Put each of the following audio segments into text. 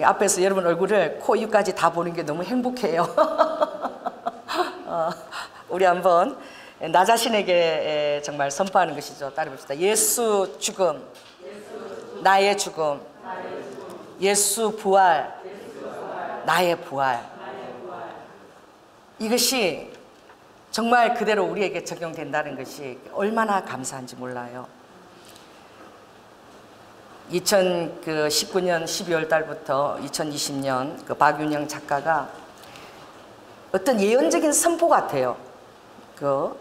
앞에서 여러분 얼굴을 코, 입까지 다 보는 게 너무 행복해요. 우리 한번 나 자신에게 정말 선포하는 것이죠. 따라봅시다. 예수 죽음, 나의 죽음, 예수 부활, 나의 부활. 이것이 정말 그대로 우리에게 적용된다는 것이 얼마나 감사한지 몰라요. 2019년 12월 달부터 2020년 그 박윤영 작가가 어떤 예언적인 선포 같아요. 그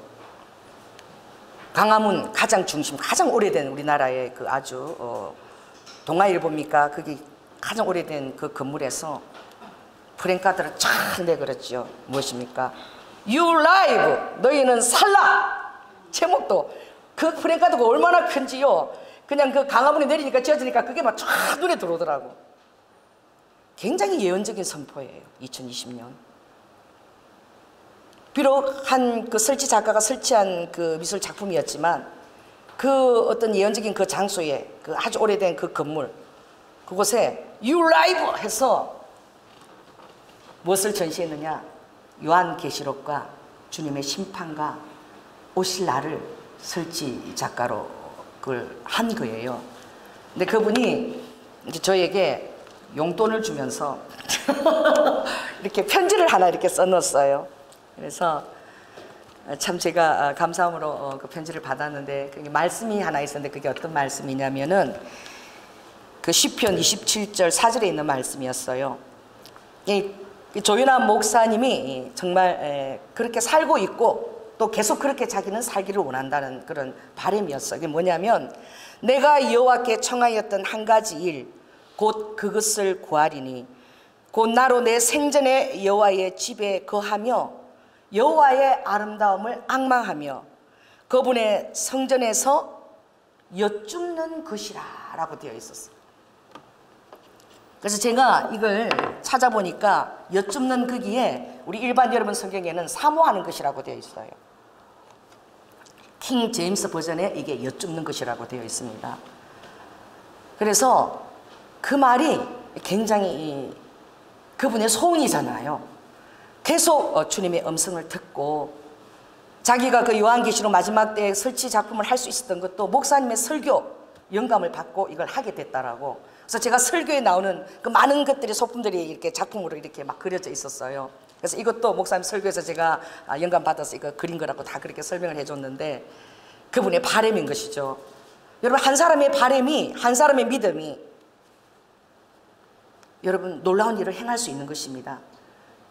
광화문 가장 중심, 가장 오래된 우리나라의 그 아주 동아일보입니까? 그게 가장 오래된 그 건물에서 프랭카드를 쫙 내걸었죠. 무엇입니까? You live, 너희는 살라. 제목도 그 프랭카드가 얼마나 큰지요. 그냥 그 강화문에 내리니까 지어지니까 그게 막 쫙 눈에 들어오더라고. 굉장히 예언적인 선포예요. 2020년. 비록 한 그 설치 작가가 설치한 그 미술 작품이었지만 그 어떤 예언적인 그 장소에 그 아주 오래된 그 건물 그곳에 You live 해서 무엇을 전시했느냐? 요한계시록과 주님의 심판과 오실 날을 설치 작가로 그걸 한 거예요. 근데 그분이 이제 저에게 용돈을 주면서 이렇게 편지를 하나 이렇게 써놨어요. 그래서 참 제가 감사함으로 그 편지를 받았는데 그게 말씀이 하나 있었는데 그게 어떤 말씀이냐면은 그 시편 27절 4절에 있는 말씀이었어요. 조윤환 목사님이 정말 그렇게 살고 있고 또 계속 그렇게 자기는 살기를 원한다는 그런 바람이었어요. 그게 뭐냐면 내가 여호와께 청하였던 한 가지 일 곧 그것을 구하리니 곧 나로 내 생전에 여호와의 집에 거하며 여호와의 아름다움을 앙망하며 그분의 성전에서 여쭙는 것이라 라고 되어 있었어요. 그래서 제가 이걸 찾아보니까 여쭙는 거기에 우리 일반 여러분 성경에는 사모하는 것이라고 되어 있어요. 킹 제임스 버전에 이게 여쭙는 것이라고 되어 있습니다. 그래서 그 말이 굉장히 그분의 소원이잖아요. 계속 주님의 음성을 듣고 자기가 그 요한계시록 마지막 때에 설치 작품을 할 수 있었던 것도 목사님의 설교 영감을 받고 이걸 하게 됐다라고. 그래서 제가 설교에 나오는 그 많은 것들이 소품들이 이렇게 작품으로 이렇게 막 그려져 있었어요. 그래서 이것도 목사님 설교에서 제가 영감 받아서 이거 그린 거라고 다 그렇게 설명을 해줬는데 그분의 바람인 것이죠. 여러분 한 사람의 바람이 한 사람의 믿음이 여러분 놀라운 일을 행할 수 있는 것입니다.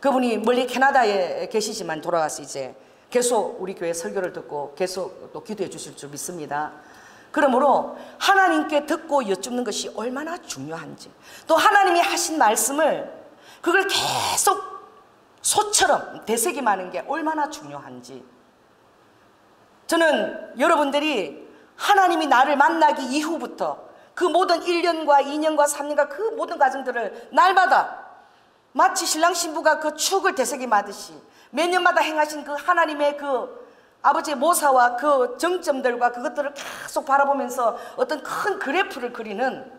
그분이 멀리 캐나다에 계시지만 돌아와서 이제 계속 우리 교회 설교를 듣고 계속 또 기도해 주실 줄 믿습니다. 그러므로 하나님께 듣고 여쭙는 것이 얼마나 중요한지 또 하나님이 하신 말씀을 그걸 계속 소처럼 되새김하는 게 얼마나 중요한지 저는 여러분들이 하나님이 나를 만나기 이후부터 그 모든 1년과 2년과 3년과 그 모든 과정들을 날마다 마치 신랑 신부가 그 추억을 되새김하듯이 매년마다 행하신 그 하나님의 그 아버지의 모사와 그 정점들과 그것들을 계속 바라보면서 어떤 큰 그래프를 그리는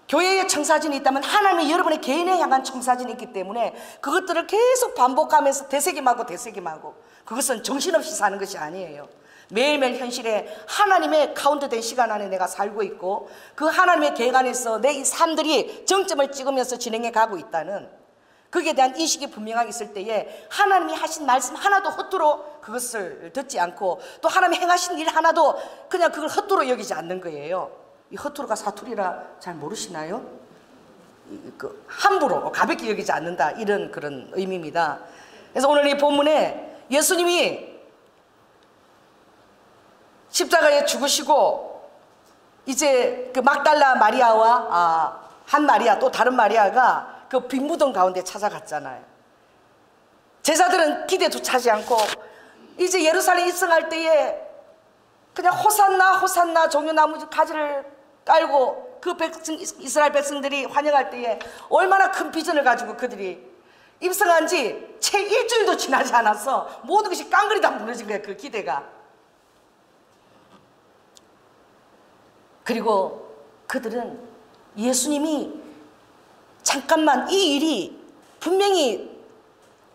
교회의 청사진이 있다면 하나님이 여러분의 개인에 향한 청사진이 있기 때문에 그것들을 계속 반복하면서 되새김하고 되새김하고 그것은 정신없이 사는 것이 아니에요. 매일매일 현실에 하나님의 카운트된 시간 안에 내가 살고 있고 그 하나님의 계획 안에서 내 이 삶들이 정점을 찍으면서 진행해 가고 있다는 거기에 대한 인식이 분명하게 있을 때에 하나님이 하신 말씀 하나도 헛되로 그것을 듣지 않고 또 하나님이 행하신 일 하나도 그냥 그걸 헛되로 여기지 않는 거예요. 이 헛되로가 사투리라 잘 모르시나요? 그 함부로 가볍게 여기지 않는다 이런 그런 의미입니다. 그래서 오늘 이 본문에 예수님이 십자가에 죽으시고 이제 그 막달라 마리아와 한 마리아 또 다른 마리아가 그 빈무덤 가운데 찾아갔잖아요. 제자들은 기대조차 하지 않고 이제 예루살렘 입성할 때에 그냥 호산나 호산나 종려나무 가지를 깔고 그 백성 이스라엘 백성들이 환영할 때에 얼마나 큰 비전을 가지고 그들이 입성한 지 채 일주일도 지나지 않아서 모든 것이 깡그리 다 무너진 거예요. 그 기대가. 그리고 그들은 예수님이 잠깐만, 이 일이 분명히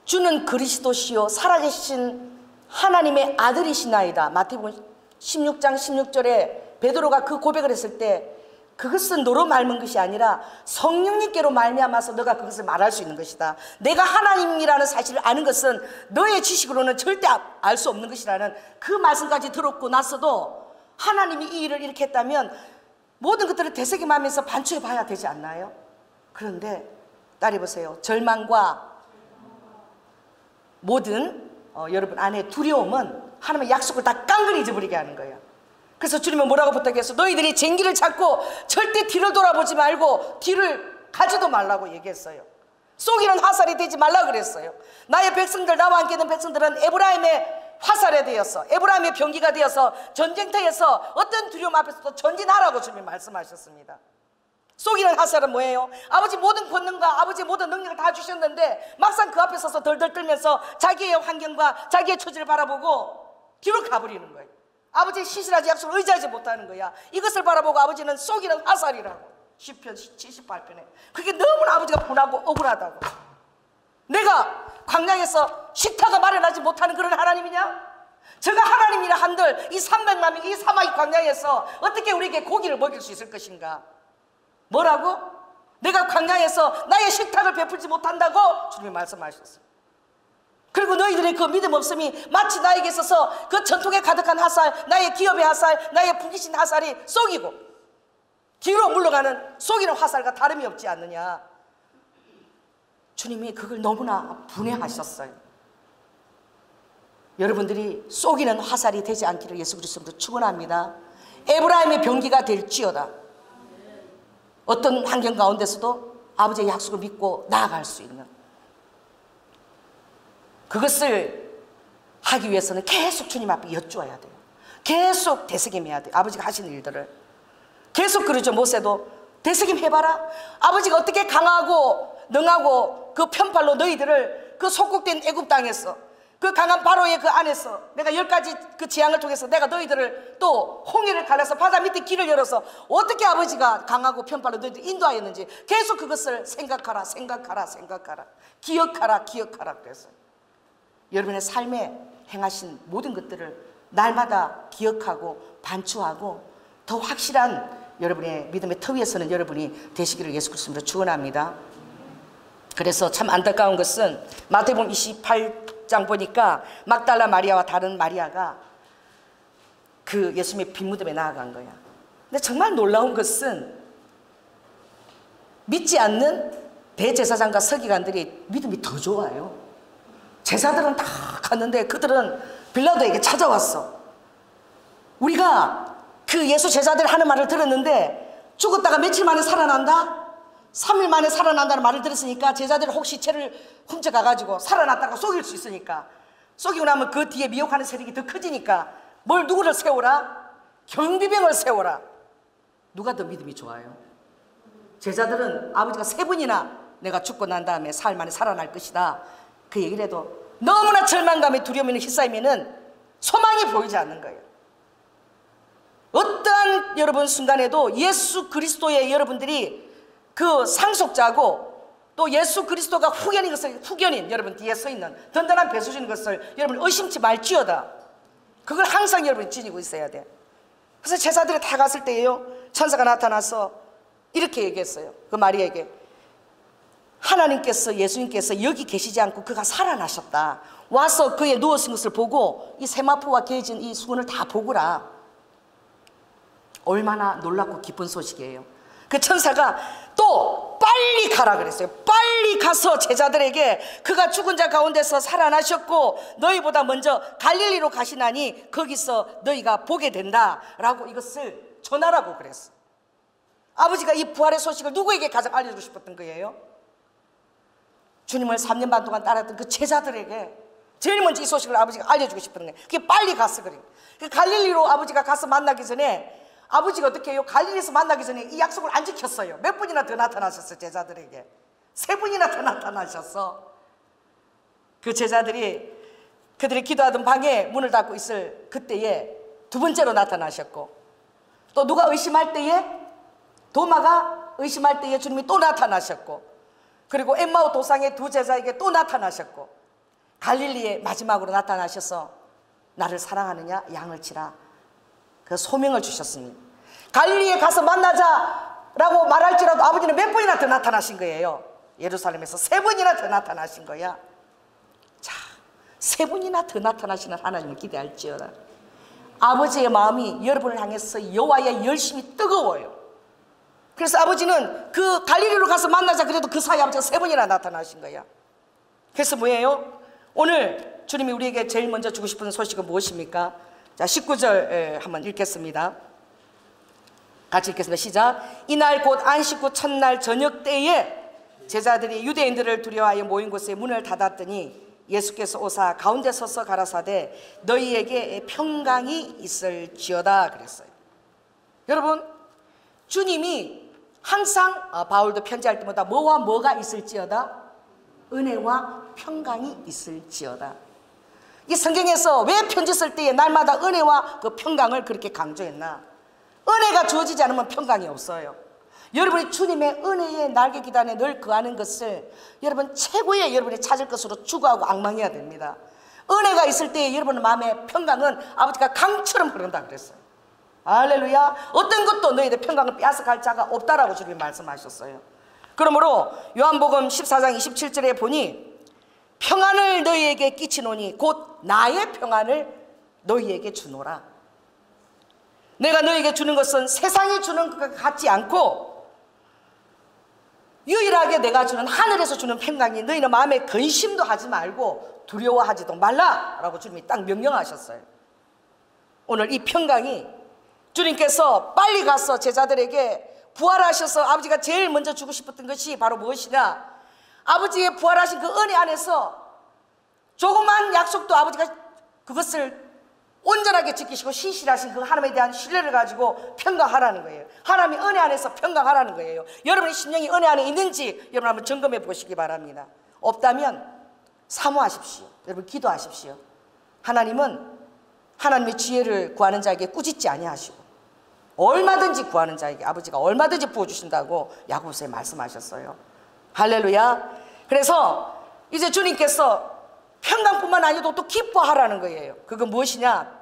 주는 그리스도시요 살아계신 하나님의 아들이시나이다. 마태복음 16장 16절에 베드로가 그 고백을 했을 때 그것은 너로 말는 것이 아니라 성령님께로 말미암아서 너가 그것을 말할 수 있는 것이다. 내가 하나님이라는 사실을 아는 것은 너의 지식으로는 절대 알 수 없는 것이라는 그 말씀까지 들었고 나서도 하나님이 이 일을 이렇게 했다면 모든 것들을 되새김하면서 반추해 봐야 되지 않나요? 그런데 딸이 보세요. 절망과 모든 여러분 안에 두려움은 하나님의 약속을 다 깡그리 잊어버리게 하는 거예요. 그래서 주님은 뭐라고 부탁했어? 너희들이 쟁기를 잡고 절대 뒤를 돌아보지 말고 뒤를 가지도 말라고 얘기했어요. 쏘기는 화살이 되지 말라 그랬어요. 나의 백성들, 나와 함께 있는 백성들은 에브라임의 화살에 되어서, 에브라임의 병기가 되어서 전쟁터에서 어떤 두려움 앞에서도 전진하라고 주님이 말씀하셨습니다. 쏘기는 화살은 뭐예요? 아버지 모든 권능과 아버지의 모든 능력을 다 주셨는데 막상 그 앞에 서서 덜덜 떨면서 자기의 환경과 자기의 처지를 바라보고 뒤로 가버리는 거예요. 아버지의 신실하지 약속을 의지하지 못하는 거야. 이것을 바라보고 아버지는 쏘기는 화살이라고. 시편 78편에. 그게 너무나 아버지가 분하고 억울하다고. 내가 광야에서 식탁을 마련하지 못하는 그런 하나님이냐? 제가 하나님이라 한들 이 300만 명, 이 사막 광야에서 어떻게 우리에게 고기를 먹일 수 있을 것인가? 뭐라고? 내가 광야에서 나의 식탁을 베풀지 못한다고 주님이 말씀하셨어요. 그리고 너희들의 그 믿음 없음이 마치 나에게 있어서 그 전통에 가득한 화살, 나의 기업의 화살, 나의 부기신 화살이 쏘기고 뒤로 물러가는 쏘기는 화살과 다름이 없지 않느냐. 주님이 그걸 너무나 분해하셨어요. 여러분들이 쏘기는 화살이 되지 않기를 예수 그리스도로 축원합니다. 에브라임의 병기가 될지어다. 어떤 환경 가운데서도 아버지의 약속을 믿고 나아갈 수 있는, 그것을 하기 위해서는 계속 주님 앞에 여쭈어야 돼요. 계속 되새김해야 돼요. 아버지가 하신 일들을 계속. 그러죠. 모세도 되새김 해봐라. 아버지가 어떻게 강하고 능하고 그 편팔로 너희들을 그 속국된 애굽 땅에서 그 강한 바로의 그 안에서 내가 10가지 그 재앙을 통해서 내가 너희들을 또 홍해를 갈라서 바다 밑에 길을 열어서 어떻게 아버지가 강하고 편팔로 너희들 인도하였는지 계속 그것을 생각하라, 생각하라, 생각하라, 기억하라, 기억하라 그랬어요. 여러분의 삶에 행하신 모든 것들을 날마다 기억하고 반추하고 더 확실한 여러분의 믿음의 터 위에 서는 여러분이 되시기를 예수 그리스도로 축원합니다. 그래서 참 안타까운 것은 마태복음 28장 보니까 막달라 마리아와 다른 마리아가 그 예수님의 빈무덤에 나아간 거야. 근데 정말 놀라운 것은 믿지 않는 대제사장과 서기관들이 믿음이 더 좋아요. 제사들은 다 갔는데 그들은 빌라도에게 찾아왔어. 우리가 그 예수 제자들 하는 말을 들었는데 죽었다가 며칠 만에 살아난다? 3일 만에 살아난다는 말을 들었으니까 제자들이 혹시 죄를 훔쳐가가지고 살아났다고 속일 수 있으니까, 속이고 나면 그 뒤에 미혹하는 세력이 더 커지니까 누구를 세워라? 경비병을 세워라. 누가 더 믿음이 좋아요? 제자들은 아버지가 3번이나 내가 죽고 난 다음에 사흘 만에 살아날 것이다 그 얘기를 해도 너무나 절망감에 두려움에 휩싸이면은 소망이 보이지 않는 거예요. 어떠한 여러분 순간에도 예수 그리스도의 여러분들이 그 상속자고 또 예수 그리스도가 후견인 것을, 후견인 여러분 뒤에 서 있는 든든한 배수진 것을 여러분 의심치 말지어다. 그걸 항상 여러분이 지니고 있어야 돼. 그래서 제사들이 다 갔을 때에요, 천사가 나타나서 이렇게 얘기했어요. 그 마리아에게 하나님께서, 예수님께서 여기 계시지 않고 그가 살아나셨다. 와서 그의 누워있는 것을 보고 이 세마포와 개진 이 수건을 다 보거라. 얼마나 놀랍고 기쁜 소식이에요. 그 천사가 또 빨리 가라 그랬어요. 빨리 가서 제자들에게 그가 죽은 자 가운데서 살아나셨고 너희보다 먼저 갈릴리로 가시나니 거기서 너희가 보게 된다 라고 이것을 전하라고 그랬어. 아버지가 이 부활의 소식을 누구에게 가장 알려주고 싶었던 거예요? 주님을 3년 반 동안 따랐던 그 제자들에게 제일 먼저 이 소식을 아버지가 알려주고 싶었던 거예요. 그게 빨리 갔어. 그래. 갈릴리로 아버지가 가서 만나기 전에 아버지가 어떻게 해요? 갈릴리에서 만나기 전에 이 약속을 안 지켰어요. 몇 번이나 더 나타나셨어요. 제자들에게 3번이나 더 나타나셨어. 그 제자들이 그들이 기도하던 방에 문을 닫고 있을 그때에 2번째로 나타나셨고, 또 누가 의심할 때에, 도마가 의심할 때에 주님이 또 나타나셨고, 그리고 엠마오 도상의 두 제자에게 또 나타나셨고, 갈릴리에 마지막으로 나타나셔서 나를 사랑하느냐 양을 치라, 그 소명을 주셨습니다. 갈릴리에 가서 만나자라고 말할지라도 아버지는 몇 번이나 더 나타나신 거예요. 예루살렘에서 3번이나 더 나타나신 거야. 자, 3번이나 더 나타나시는 하나님을 기대할지어다. 아버지의 마음이 여러분을 향해서 여호와의 열심이 뜨거워요. 그래서 아버지는 그 갈릴리로 가서 만나자 그래도 그 사이 아버지가 3번이나 나타나신 거야. 그래서 뭐예요? 오늘 주님이 우리에게 제일 먼저 주고 싶은 소식은 무엇입니까? 자, 19절 한번 읽겠습니다. 같이 읽겠습니다. 시작. 이날 곧 안식 후 첫날 저녁 때에 제자들이 유대인들을 두려워하여 모인 곳에 문을 닫았더니 예수께서 오사 가운데 서서 가라사대 너희에게 평강이 있을지어다 그랬어요. 여러분, 주님이 항상 바울도 편지할 때마다 뭐와 뭐가 있을지어다? 은혜와 평강이 있을지어다. 이 성경에서 왜 편지 쓸 때에 날마다 은혜와 그 평강을 그렇게 강조했나? 은혜가 주어지지 않으면 평강이 없어요. 여러분이 주님의 은혜의 날개 기단에 늘 거하는 것을 여러분 최고의 여러분이 찾을 것으로 추구하고 앙망해야 됩니다. 은혜가 있을 때에 여러분 마음의 평강은 아버지가 강처럼 흐른다 그랬어요. 할렐루야. 어떤 것도 너희들 평강을 빼앗아갈 자가 없다라고 주님이 말씀하셨어요. 그러므로 요한복음 14장 27절에 보니 평안을 너희에게 끼치노니 곧 나의 평안을 너희에게 주노라. 내가 너희에게 주는 것은 세상이 주는 것과 같지 않고 유일하게 내가 주는 하늘에서 주는 평강이 너희는 마음에 근심도 하지 말고 두려워하지도 말라라고 주님이 딱 명령하셨어요. 오늘 이 평강이 주님께서 빨리 가서 제자들에게 부활하셔서 아버지가 제일 먼저 주고 싶었던 것이 바로 무엇이냐? 아버지의 부활하신 그 은혜 안에서 조그만 약속도 아버지가 그것을 온전하게 지키시고 신실하신 그 하나님에 대한 신뢰를 가지고 평강하라는 거예요. 하나님이 은혜 안에서 평강하라는 거예요. 여러분의 심령이 은혜 안에 있는지 여러분 한번 점검해 보시기 바랍니다. 없다면 사모하십시오. 여러분 기도하십시오. 하나님은 하나님의 지혜를 구하는 자에게 꾸짖지 아니하시고 얼마든지 구하는 자에게 아버지가 얼마든지 부어주신다고 야고보서에 말씀하셨어요. 할렐루야. 그래서 이제 주님께서 평강뿐만 아니고 또 기뻐하라는 거예요. 그건 무엇이냐?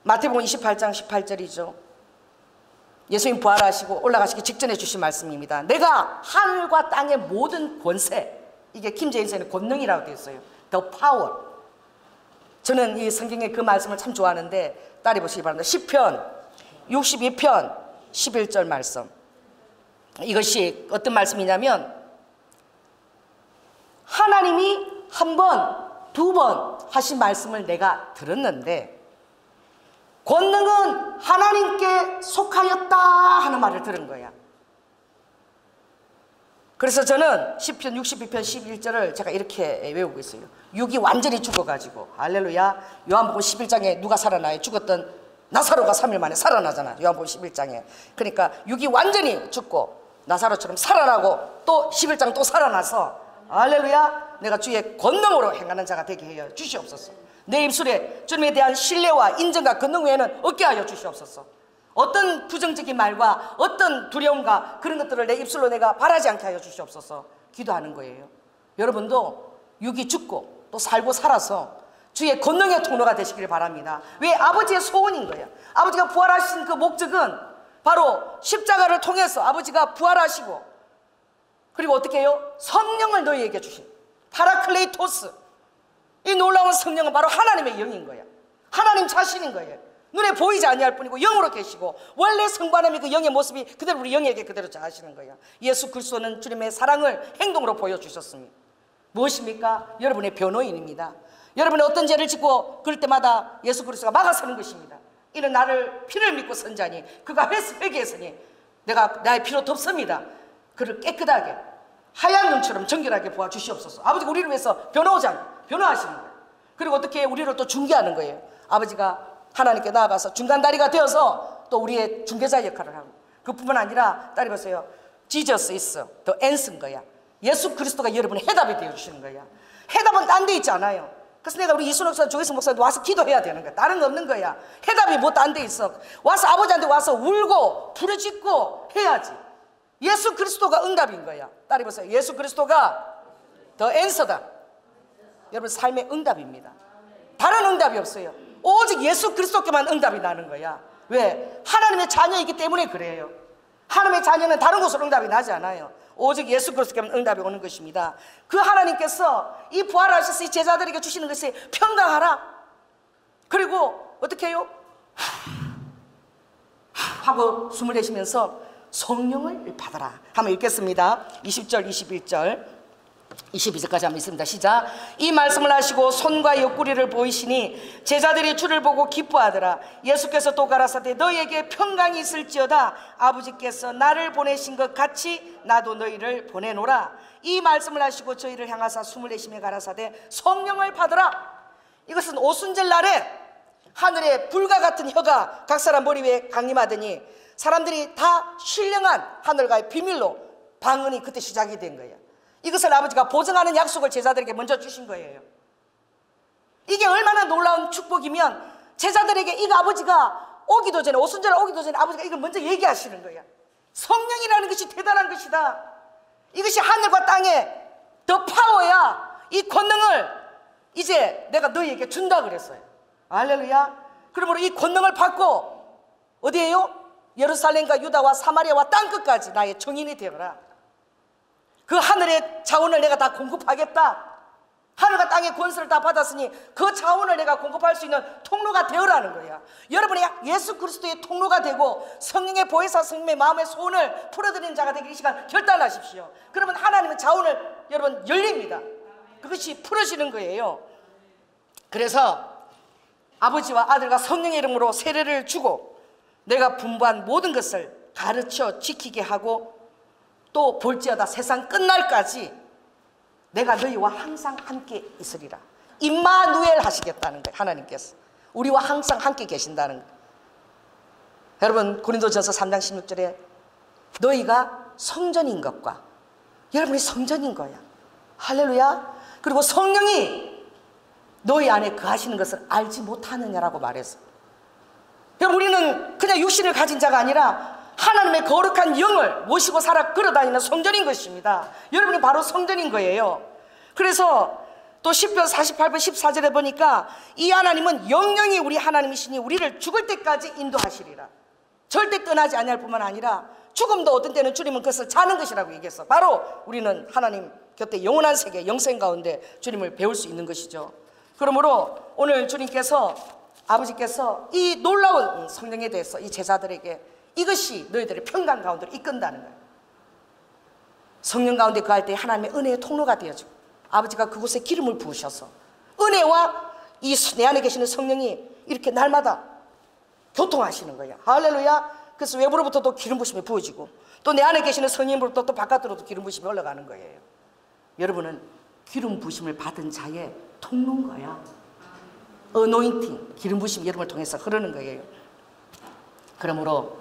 마태복음 28장 18절이죠. 예수님 부활하시고 올라가시기 직전에 주신 말씀입니다. 내가 하늘과 땅의 모든 권세, 이게 킴제임스에는 권능이라고 되어 있어요. The power. 저는 이 성경의 그 말씀을 참 좋아하는데 따라 보시기 바랍니다. 시편 62편 11절 말씀. 이것이 어떤 말씀이냐면 하나님이 한 번, 두 번 하신 말씀을 내가 들었는데 권능은 하나님께 속하였다 하는 말을 들은 거야. 그래서 저는 시편 62편 11절을 제가 이렇게 외우고 있어요. 육이 완전히 죽어가지고 할렐루야. 요한복음 11장에 누가 살아나요? 죽었던 나사로가 3일 만에 살아나잖아. 요한복음 11장에. 그러니까 육이 완전히 죽고 나사로처럼 살아나고 또 11장 또 살아나서 할렐루야. 내가 주의 권능으로 행하는 자가 되게 해요 주시옵소서. 내 입술에 주님에 대한 신뢰와 인정과 권능 외에는 없게 하여 주시옵소서. 어떤 부정적인 말과 어떤 두려움과 그런 것들을 내 입술로 내가 바라지 않게 하여 주시옵소서 기도하는 거예요. 여러분도 육이 죽고 또 살고 살아서 주의 권능의 통로가 되시기를 바랍니다. 왜? 아버지의 소원인 거예요. 아버지가 부활하신 그 목적은 바로 십자가를 통해서 아버지가 부활하시고 그리고 어떻게 해요? 성령을 너희에게 주신 파라클레이토스, 이 놀라운 성령은 바로 하나님의 영인 거야. 하나님 자신인 거예요. 눈에 보이지 아니할 뿐이고 영으로 계시고 원래 성부하나님의 그 영의 모습이 그대로 우리 영에게 그대로 자하시는 거예요. 예수 그리스도는 주님의 사랑을 행동으로 보여주셨습니다. 무엇입니까? 여러분의 변호인입니다. 여러분의 어떤 죄를 짓고 그럴 때마다 예수 그리스도가 막아서는 것입니다. 이는 나를 피를 믿고 선 자니 그가 회개했으니 내가 나의 피로 덮습니다. 그를 깨끗하게 하얀 눈처럼 정결하게 보아 주시옵소서. 아버지가 우리를 위해서 변호하시는 거예요. 그리고 어떻게 우리를 또 중개하는 거예요. 아버지가 하나님께 나아가서 중간다리가 되어서 또 우리의 중개자 역할을 하고 그뿐만 아니라 따라 보세요. Jesus is the answer인 거야. 예수 그리스도가 여러분의 해답이 되어주시는 거야. 해답은 딴 데 있지 않아요. 그래서 내가 우리 이순옥 목사, 조혜성 목사도 와서 기도해야 되는 거야. 다른 거 없는 거야. 해답이 뭐 딴 데 있어. 와서 아버지한테 와서 울고 부르짖고 해야지. 예수 그리스도가 응답인 거야. 따라해보세요. 예수 그리스도가 더 앤서다. 여러분 삶의 응답입니다. 다른 응답이 없어요. 오직 예수 그리스도께만 응답이 나는 거야. 왜? 하나님의 자녀이기 때문에 그래요. 하나님의 자녀는 다른 곳으로 응답이 나지 않아요. 오직 예수 그리스도께만 응답이 오는 것입니다. 그 하나님께서 이 부활하셔서 이 제자들에게 주시는 것이 평강하라. 그리고 어떻게 해요? 하고 숨을 내쉬면서 성령을 받아라. 한번 읽겠습니다. 20절 21절 22절까지 한번 있습니다. 시작. 이 말씀을 하시고 손과 옆구리를 보이시니 제자들이 주를 보고 기뻐하더라. 예수께서 또 가라사대 너희에게 평강이 있을지어다. 아버지께서 나를 보내신 것 같이 나도 너희를 보내노라. 이 말씀을 하시고 저희를 향하사 숨을 내쉬며 가라사대 성령을 받으라. 이것은 오순절 날에 하늘에 불과 같은 혀가 각 사람 머리 위에 강림하더니 사람들이 다 신령한 하늘과의 비밀로 방언이 그때 시작이 된 거예요. 이것을 아버지가 보증하는 약속을 제자들에게 먼저 주신 거예요. 이게 얼마나 놀라운 축복이면 제자들에게 이거 아버지가 오기도 전에, 오순절 오기도 전에 아버지가 이걸 먼저 얘기하시는 거야. 성령이라는 것이 대단한 것이다. 이것이 하늘과 땅에 더 파워야. 이 권능을 이제 내가 너희에게 준다 그랬어요. 할렐루야. 그러므로 이 권능을 받고 어디에요? 예루살렘과 유다와 사마리아와 땅끝까지 나의 증인이 되어라. 그 하늘의 자원을 내가 다 공급하겠다. 하늘과 땅의 권세를 다 받았으니 그 자원을 내가 공급할 수 있는 통로가 되어라는 거야. 여러분이 예수 그리스도의 통로가 되고 성령의 보혜사 성령의 마음의 소원을 풀어드리는 자가 되기 이 시간 결단하십시오. 그러면 하나님의 자원을 여러분 열립니다. 그것이 풀어지는 거예요. 그래서 아버지와 아들과 성령의 이름으로 세례를 주고 내가 분부한 모든 것을 가르쳐 지키게 하고 또 볼지어다 세상 끝날까지 내가 너희와 항상 함께 있으리라. 임마누엘 하시겠다는 거예요. 하나님께서 우리와 항상 함께 계신다는 거예요. 여러분 고린도전서 3장 16절에 너희가 성전인 것과 여러분이 성전인 거야. 할렐루야. 그리고 성령이 너희 안에 거하시는 것을 알지 못하느냐라고 말했어. 우리는 그냥 육신을 가진 자가 아니라 하나님의 거룩한 영을 모시고 살아 걸어다니는 성전인 것입니다. 여러분이 바로 성전인 거예요. 그래서 또 시편 48편 14절에 보니까 이 하나님은 영영이 우리 하나님이시니 우리를 죽을 때까지 인도하시리라. 절대 떠나지 아니할 뿐만 아니라 죽음도 어떤 때는 주님은 그것을 자는 것이라고 얘기했어. 바로 우리는 하나님 곁에 영원한 세계 영생 가운데 주님을 배울 수 있는 것이죠. 그러므로 오늘 주님께서 아버지께서 이 놀라운 성령에 대해서 이 제자들에게 이것이 너희들의 평강 가운데로 이끈다는 거예요. 성령 가운데 거할 때 하나님의 은혜의 통로가 되어지고 아버지가 그곳에 기름을 부으셔서 은혜와 이 내 안에 계시는 성령이 이렇게 날마다 교통하시는 거예요. 할렐루야. 그래서 외부로부터도 기름 부심이 부어지고 또 내 안에 계시는 성령으로부터 또 바깥으로도 기름 부심이 올라가는 거예요. 여러분은 기름 부심을 받은 자의 통로인 거야. 어노인팅, 기름 부심이 여러분을 통해서 흐르는 거예요. 그러므로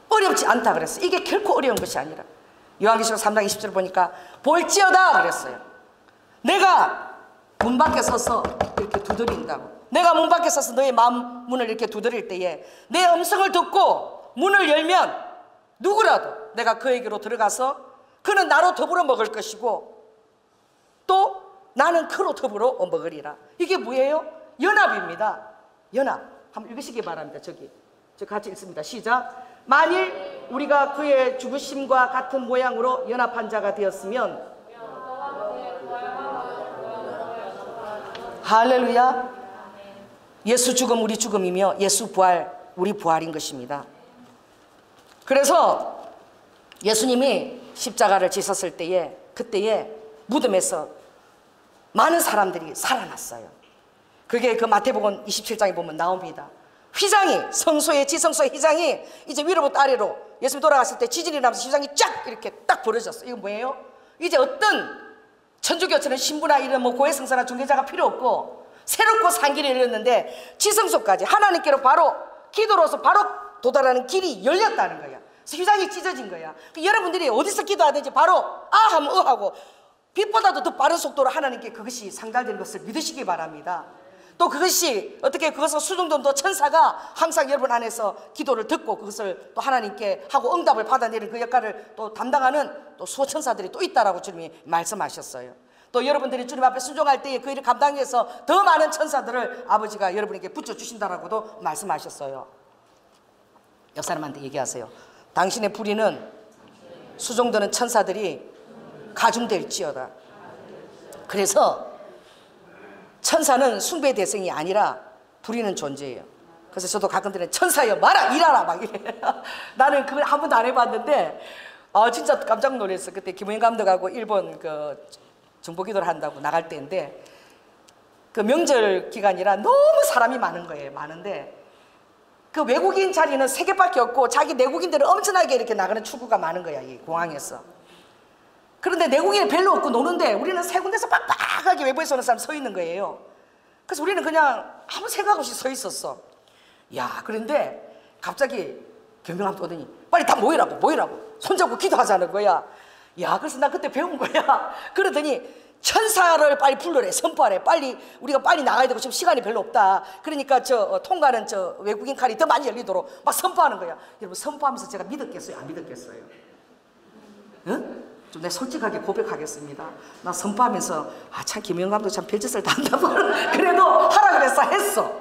어렵지 않다 그랬어요. 이게 결코 어려운 것이 아니라 요한계시록 3장 20절 보니까 볼지어다 그랬어요. 내가 문 밖에 서서 이렇게 두드린다고. 내가 문 밖에 서서 너의 마음 문을 이렇게 두드릴 때에 내 음성을 듣고 문을 열면 누구라도 내가 그에게로 들어가서 그는 나로 더불어 먹을 것이고 또 나는 그로 더불어 먹으리라. 이게 뭐예요? 연합입니다. 연합. 한번 읽으시기 바랍니다. 저 같이 읽습니다. 시작. 만일 우리가 그의 죽으심과 같은 모양으로 연합한 자가 되었으면 할렐루야. 예수 죽음 우리 죽음이며 예수 부활 우리 부활인 것입니다. 그래서 예수님이 십자가를 지셨을 때에 그때에 무덤에서 많은 사람들이 살아났어요. 그게 그 마태복음 27장에 보면 나옵니다. 휘장이 성소의 지성소의 휘장이 이제 위로부터 아래로 예수님 돌아갔을 때 지진이 나면서 휘장이 쫙 이렇게 딱 벌어졌어. 이거 뭐예요? 이제 어떤 천주교처럼 신부나 이런 뭐 고해성사나 중개자가 필요 없고 새롭고 산 길을 열렸는데 지성소까지 하나님께로 바로 기도로서 바로 도달하는 길이 열렸다는 거야. 그래서 휘장이 찢어진 거야. 여러분들이 어디서 기도하든지 바로 아 하면 하고 빛보다도 더 빠른 속도로 하나님께 그것이 상달되는 것을 믿으시기 바랍니다. 또 그것이 어떻게 그것을 수종된 또 천사가 항상 여러분 안에서 기도를 듣고 그것을 또 하나님께 하고 응답을 받아내는 그 역할을 또 담당하는 또 수호천사들이 또 있다라고 주님이 말씀하셨어요. 또 여러분들이 주님 앞에 순종할 때에 그 일을 감당해서 더 많은 천사들을 아버지가 여러분에게 붙여주신다라고도 말씀하셨어요. 옆 사람한테 얘기하세요. 당신의 불의는 수종되는 천사들이 가중될지어다. 그래서 천사는 숭배의 대상이 아니라 부리는 존재예요. 그래서 저도 가끔들은 천사여 마라 일하라 막 이래. 나는 그걸 한 번도 안 해봤는데 진짜 깜짝 놀랐어. 그때 김우영 감독하고 일본 그 정보기도를 한다고 나갈 때인데 그 명절 기간이라 너무 사람이 많은 거예요. 많은데 그 외국인 자리는 3개밖에 없고 자기 내국인들은 엄청나게 이렇게 나가는 출구가 많은 거야, 이 공항에서. 그런데 내국인이 별로 없고 노는데 우리는 3군데서 빡빡하게 외부에서 오는 사람 서 있는 거예요. 그래서 우리는 그냥 아무 생각 없이 서 있었어. 야, 그런데 갑자기 경비감독 오더니 빨리 다 모이라고 손잡고 기도하자는 거야. 야, 그래서 나 그때 배운 거야. 그러더니 천사를 빨리 불러래, 선포하래. 빨리 우리가 빨리 나가야 되고 지금 시간이 별로 없다. 그러니까 통과는 외국인 칼이 더 많이 열리도록 막 선포하는 거야. 여러분, 선포하면서 제가 믿었겠어요, 안 믿었겠어요? 응? 좀 내가 솔직하게 고백하겠습니다. 나 선포하면서 참 김영 감독 참 별짓을 다 한다고 그래도 하라 그랬어 했어.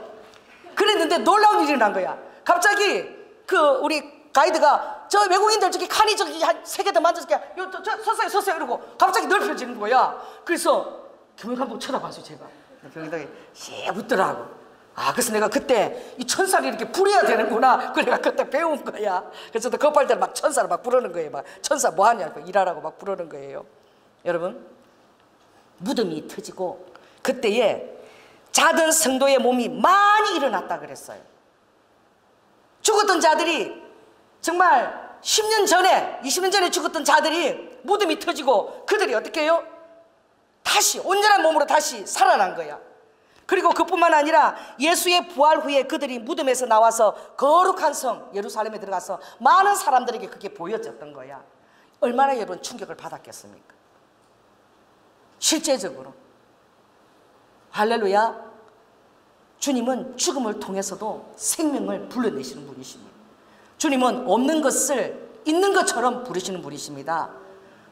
그랬는데 놀라운 일이 난 거야. 갑자기 그 우리 가이드가 저 외국인들 저기 칸이 저기 한 3개 더 만져서 저 서세요 이러고 갑자기 넓혀지는 거야. 그래서 김영 감독 쳐다봤어요. 제가 경기장에 씩 웃더라고. 그래서 내가 그때 이 천사를 이렇게 부려야 되는구나. 그래 내가 그때 배운 거야. 그래서 저도 급할 때는 막 천사를 막 부르는 거예요. 막 천사 뭐 하냐고 일하라고 막 부르는 거예요. 여러분, 무덤이 터지고 그때에 자던 성도의 몸이 많이 일어났다 그랬어요. 죽었던 자들이 정말 10년 전에 20년 전에 죽었던 자들이 무덤이 터지고 그들이 어떻게 해요? 다시 온전한 몸으로 다시 살아난 거야. 그리고 그뿐만 아니라 예수의 부활 후에 그들이 무덤에서 나와서 거룩한 성 예루살렘에 들어가서 많은 사람들에게 그게 보여졌던 거야. 얼마나 여러분 충격을 받았겠습니까? 실제적으로 할렐루야. 주님은 죽음을 통해서도 생명을 불러내시는 분이십니다. 주님은 없는 것을 있는 것처럼 부르시는 분이십니다.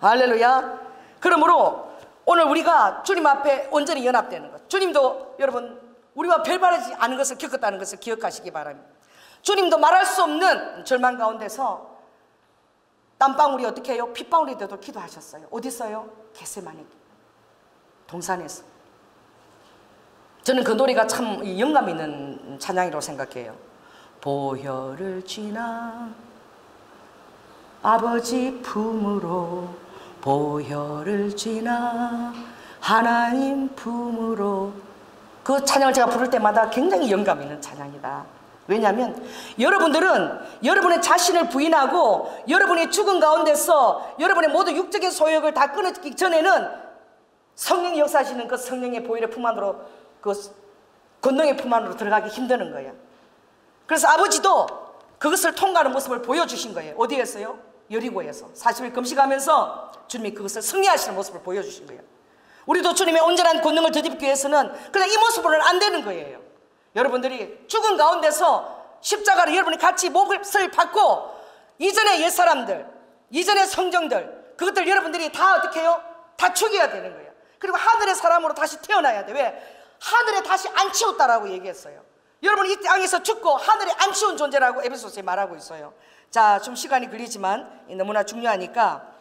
할렐루야. 그러므로 오늘 우리가 주님 앞에 온전히 연합되는 것, 주님도 여러분 우리와 별바라지 않은 것을 겪었다는 것을 기억하시기 바랍니다. 주님도 말할 수 없는 절망 가운데서 땀방울이 어떻게 해요? 핏방울이 되도록 기도하셨어요. 어디서요? 겟세마니 동산에서. 저는 그 노래가 참 영감 있는 찬양이라고 생각해요. 보혈을 지나 아버지 품으로, 보혈을 지나 하나님 품으로. 그 찬양을 제가 부를 때마다 굉장히 영감 있는 찬양이다. 왜냐하면 여러분들은 여러분의 자신을 부인하고 여러분의 죽은 가운데서 여러분의 모든 육적인 소욕을 다 끊기 전에는 성령이 역사하시는 그 성령의 보혈의 품 안으로, 그 권능의 품 안으로 들어가기 힘드는 거예요. 그래서 아버지도 그것을 통과하는 모습을 보여주신 거예요. 어디에서요? 여리고에서 40일 금식하면서 주님이 그것을 승리하시는 모습을 보여주신 거예요. 우리도 주님의 온전한 권능을 덧입기 위해서는 그냥 이 모습으로는 안 되는 거예요. 여러분들이 죽은 가운데서 십자가를 여러분이 같이 몫을 받고 이전의 옛사람들, 이전의 성정들, 그것들 여러분들이 다 어떻게 해요? 다 죽여야 되는 거예요. 그리고 하늘의 사람으로 다시 태어나야 돼. 왜? 하늘에 다시 안 치웠다라고 얘기했어요. 여러분 이 땅에서 죽고 하늘에 안 치운 존재라고 에베소서에 말하고 있어요. 자, 좀 시간이 걸리지만 너무나 중요하니까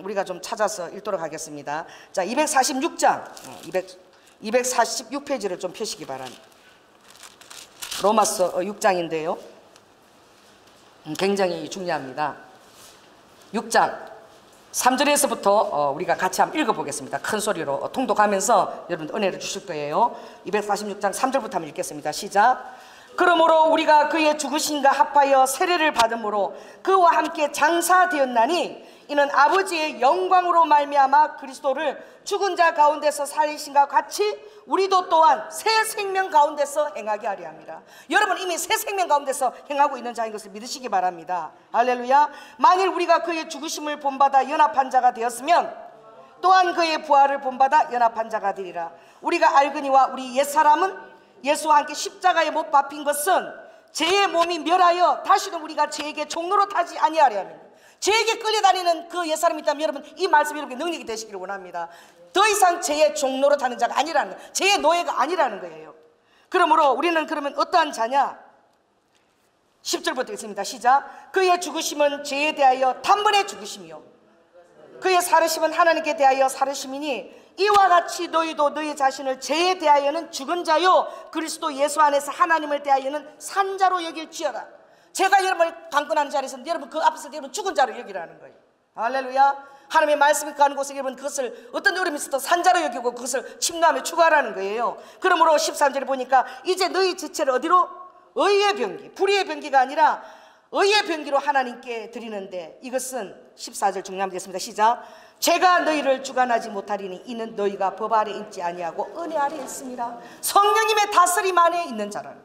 우리가 좀 찾아서 읽도록 하겠습니다. 자, 246장 246페이지를 좀 펴시기 바랍니다. 로마서 6장인데요 굉장히 중요합니다. 6장 3절에서부터 우리가 같이 한번 읽어보겠습니다. 큰 소리로 통독하면서 여러분 은혜를 주실 거예요. 246장 3절부터 한번 읽겠습니다. 시작. 그러므로 우리가 그의 죽으심과 합하여 세례를 받음으로 그와 함께 장사되었나니 이는 아버지의 영광으로 말미암아 그리스도를 죽은 자 가운데서 살리신과 같이 우리도 또한 새 생명 가운데서 행하게 하려 합니다. 여러분 이미 새 생명 가운데서 행하고 있는 자인 것을 믿으시기 바랍니다. 할렐루야. 만일 우리가 그의 죽으심을 본받아 연합한 자가 되었으면 또한 그의 부활을 본받아 연합한 자가 되리라. 우리가 알거니와 우리 옛사람은 예수와 함께 십자가에 못 박힌 것은 죄의 몸이 멸하여 다시는 우리가 죄에게 종로로 타지 아니하려 합니다. 죄에게 끌려다니는 그 옛사람이 있다면 여러분, 이 말씀이 여러분께 능력이 되시기를 원합니다. 더 이상 죄의 종로로 타는 자가 아니라는 거예요. 죄의 노예가 아니라는 거예요. 그러므로 우리는 그러면 어떠한 자냐? 10절부터 읽습니다. 시작. 그의 죽으심은 죄에 대하여 단번에 죽으심이요 그의 살으심은 하나님께 대하여 살으심이니 이와 같이 너희도 너희 자신을 죄에 대하여는 죽은 자요 그리스도 예수 안에서 하나님을 대하여는 산 자로 여길지어다. 제가 여러분을 강권하는 자리에서 여러분 그 앞에서 여러분 죽은 자로 여기라는 거예요. 할렐루야. 하나님의 말씀이 가는 곳에 여러분 그것을 어떤 어려움이 있어도 산 자로 여기고 그것을 침노하며 추구하라는 거예요. 그러므로 13절에 보니까 이제 너희 지체를 어디로? 의의 병기, 불의의 병기가 아니라 의의 병기로 하나님께 드리는데 이것은 14절 중요하겠습니다. 시작. 제가 너희를 주관하지 못하리니 이는 너희가 법 아래 있지 아니하고 은혜 아래 있습니다. 성령님의 다스림 안에 있는 자라는,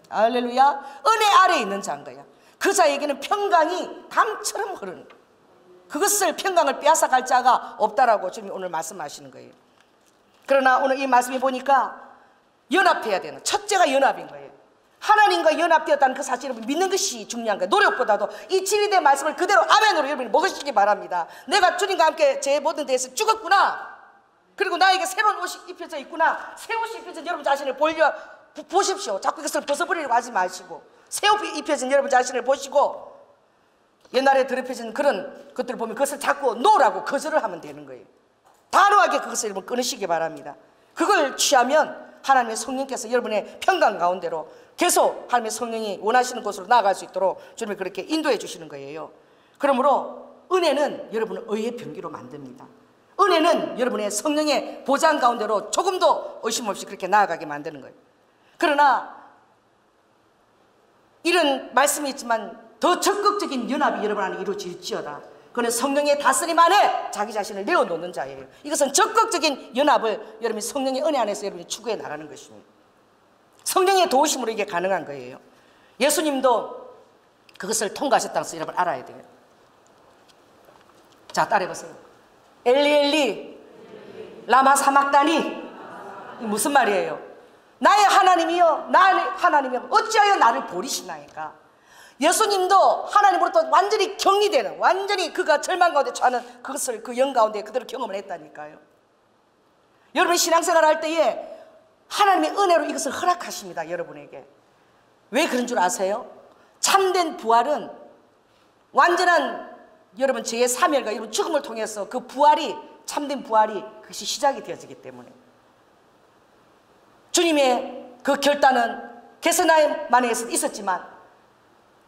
할렐루야. 은혜 아래 있는 자인 거야. 그 자에게는 평강이 강처럼 흐르는, 그것을 평강을 빼앗아갈 자가 없다라고 주님 오늘 말씀하시는 거예요. 그러나 오늘 이 말씀이 보니까 연합해야 되는, 첫째가 연합인 거예요. 하나님과 연합되었다는 그 사실을 믿는 것이 중요한 거예요. 노력보다도 이 진리된 말씀을 그대로 아멘으로 여러분이 먹으시기 바랍니다. 내가 주님과 함께 제 모든 데에서 죽었구나, 그리고 나에게 새로운 옷이 입혀져 있구나. 새 옷이 입혀진 여러분 자신을 보십시오. 자꾸 이것을 벗어버리려고 하지 마시고 새 옷이 입혀진 여러분 자신을 보시고 옛날에 더럽혀진 그런 것들을 보면 그것을 자꾸 놓으라고 거절을 하면 되는 거예요. 단호하게 그것을 여러분 끊으시기 바랍니다. 그걸 취하면 하나님의 성령께서 여러분의 평강 가운데로 계속 하나님의 성령이 원하시는 곳으로 나아갈 수 있도록 주님이 그렇게 인도해 주시는 거예요. 그러므로 은혜는 여러분을 의의 병기로 만듭니다. 은혜는 여러분의 성령의 보장 가운데로 조금도 의심 없이 그렇게 나아가게 만드는 거예요. 그러나 이런 말씀이 있지만 더 적극적인 연합이 여러분 안에 이루어질지어다. 그는 성령의 다스림 안에 자기 자신을 내어놓는 자예요. 이것은 적극적인 연합을 여러분이 성령의 은혜 안에서 여러분이 추구해 나가는 것입니다. 성령의 도우심으로 이게 가능한 거예요. 예수님도 그것을 통과하셨다는 것을 여러분 알아야 돼요. 자, 따라해보세요. 엘리 엘리 라마 사막다니. 무슨 말이에요? 나의 하나님이여, 나의 하나님이여, 어찌하여 나를 버리시나이까. 예수님도 하나님으로부터 완전히 격리되는, 완전히 그가 절망 가운데 처하는 그것을 그 영 가운데 그대로 경험을 했다니까요. 여러분 신앙생활 할 때에 하나님의 은혜로 이것을 허락하십니다. 여러분에게. 왜 그런 줄 아세요? 참된 부활은 완전한 여러분 죄의 사멸과 여러분 죽음을 통해서 그 부활이, 참된 부활이 그것이 시작이 되어지기 때문에 주님의 그 결단은 겟세마네에서 있었지만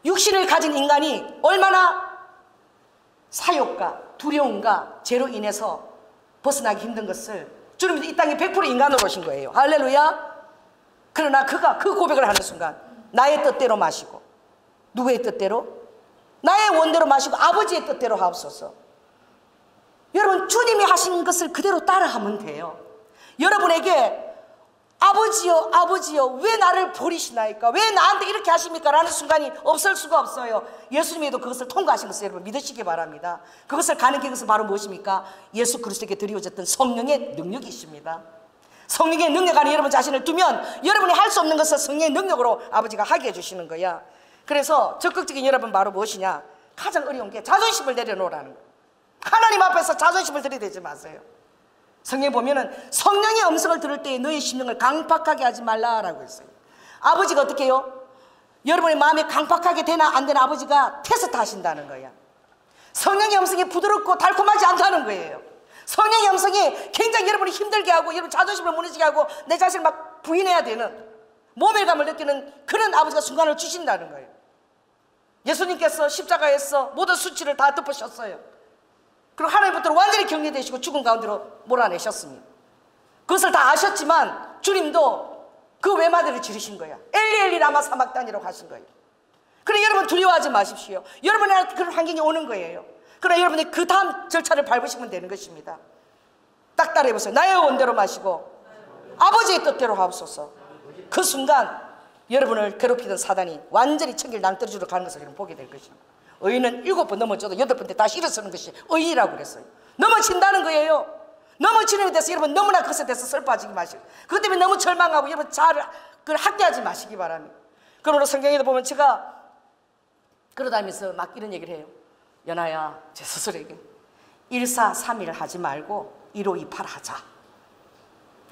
육신을 가진 인간이 얼마나 사욕과 두려움과 죄로 인해서 벗어나기 힘든 것을 주님이 이 땅에 100% 인간으로 오신 거예요. 할렐루야. 그러나 그가 그 고백을 하는 순간 나의 뜻대로 마시고, 누구의 뜻대로? 나의 원대로 마시고 아버지의 뜻대로 하옵소서. 여러분 주님이 하신 것을 그대로 따라하면 돼요. 여러분에게 아버지여 아버지여 왜 나를 버리시나이까, 왜 나한테 이렇게 하십니까 라는 순간이 없을 수가 없어요. 예수님도 그것을 통과하신 것을 여러분 믿으시기 바랍니다. 그것을 가는 것은 바로 무엇입니까? 예수 그리스도에게 드리워졌던 성령의 능력이십니다. 성령의 능력 안에 여러분 자신을 두면 여러분이 할 수 없는 것을 성령의 능력으로 아버지가 하게 해주시는 거야. 그래서 적극적인 여러분 바로 무엇이냐? 가장 어려운 게 자존심을 내려놓으라는 거예요. 하나님 앞에서 자존심을 들이대지 마세요. 성경에 보면은 성령의 음성을 들을 때에 너의 심령을 강팍하게 하지 말라라고 했어요. 아버지가 어떻게 해요? 여러분의 마음이 강팍하게 되나 안 되나 아버지가 테스트 하신다는 거야. 성령의 음성이 부드럽고 달콤하지 않다는 거예요. 성령의 음성이 굉장히 여러분을 힘들게 하고 여러분 자존심을 무너지게 하고 내 자신을 막 부인해야 되는, 모멸감을 느끼는 그런 아버지가 순간을 주신다는 거예요. 예수님께서 십자가에서 모든 수치를 다 덮으셨어요. 그리고 하나님부터 완전히 격리되시고 죽은 가운데로 몰아내셨습니다. 그것을 다 아셨지만 주님도 그 외마디를 지르신 거야. 엘리 엘리 라마 사막단이라고 하신 거예요. 그래 여러분 두려워하지 마십시오. 여러분의 그런 환경이 오는 거예요. 그러나 여러분이 그 다음 절차를 밟으시면 되는 것입니다. 딱 따라해보세요. 나의 원대로 마시고 아버지의 뜻대로 하옵소서. 그 순간 여러분을 괴롭히던 사단이 완전히 천길 낭떠러지로 가는 것을 여러분 보게 될 것입니다. 의인은 7번 넘어져도 8번 때 다시 일어서는 것이 의인이라고 그랬어요. 넘어진다는 거예요. 너무 진행이 돼서 여러분 너무나 그것에 대해서 슬퍼하지 마시고, 그것 때문에 너무 절망하고 여러분 잘 그걸 학대하지 마시기 바랍니다. 그러므로 성경에도 보면 제가 그러다면서 막 이런 얘기를 해요. 연아야, 제 스스로에게 1431 하지 말고 1528 하자.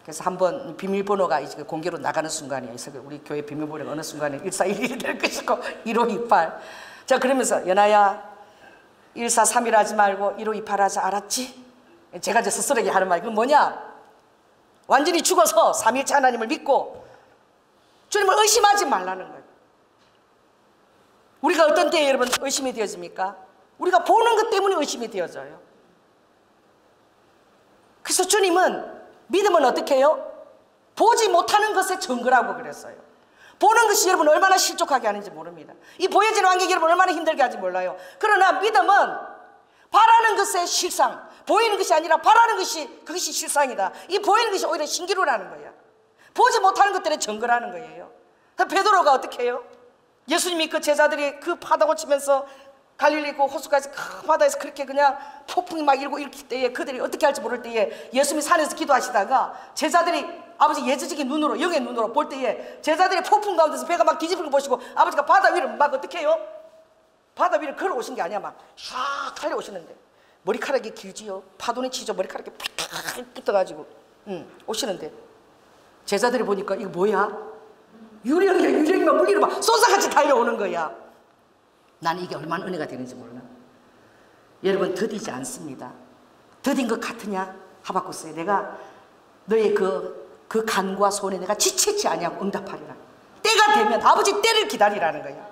그래서 한번 비밀번호가 이제 공개로 나가는 순간이에요. 그래서 우리 교회 비밀번호가 어느 순간에 1411이 될 것이고 1528. 자, 그러면서 연아야 1431 하지 말고 1528 하자. 알았지? 제가 제 스스로에게 하는 말이 그건 뭐냐? 완전히 죽어서 삼위일체 하나님을 믿고 주님을 의심하지 말라는 거예요. 우리가 어떤 때에 여러분 의심이 되어집니까? 우리가 보는 것 때문에 의심이 되어져요. 그래서 주님은 믿음은 어떻게 해요? 보지 못하는 것에 증거라고 그랬어요. 보는 것이 여러분 얼마나 실족하게 하는지 모릅니다. 이 보여지는 환경이 여러분 얼마나 힘들게 하는지 몰라요. 그러나 믿음은 바라는 것의 실상, 보이는 것이 아니라 바라는 것이, 그것이 실상이다. 이 보이는 것이 오히려 신기루라는 거예요. 보지 못하는 것들의 증거라는 거예요. 베드로가 어떻게 해요? 예수님이 그 제자들이 그 파도가 치면서 갈릴리 그 호수가에서 큰 바다에서 그렇게 그냥 폭풍이 막 일고 일으킬 때에 그들이 어떻게 할지 모를 때에 예수님이 산에서 기도하시다가 제자들이 아버지 예지적인 눈으로, 영의 눈으로 볼 때에 제자들이 폭풍 가운데서 배가 막 뒤집는 거 보시고 아버지가 바다 위를 막 어떻게 해요? 바다 위를 걸어오신 게 아니야. 막 샥 달려오시는데 머리카락이 길지요. 파도는 치죠. 머리카락이 팍 붙어가지고 오시는데 제자들이 보니까 이거 뭐야? 유령이야. 유령이만 물리로 막 쏟아같이 달려오는 거야. 나는 이게 얼마나 은혜가 되는지 몰라. 여러분 더디지 않습니다. 더딘 것 같으냐? 하박국스에 내가 너의 그 간과 소원에 내가 지체치 아니하고 응답하리라. 때가 되면 아버지 때를 기다리라는 거야.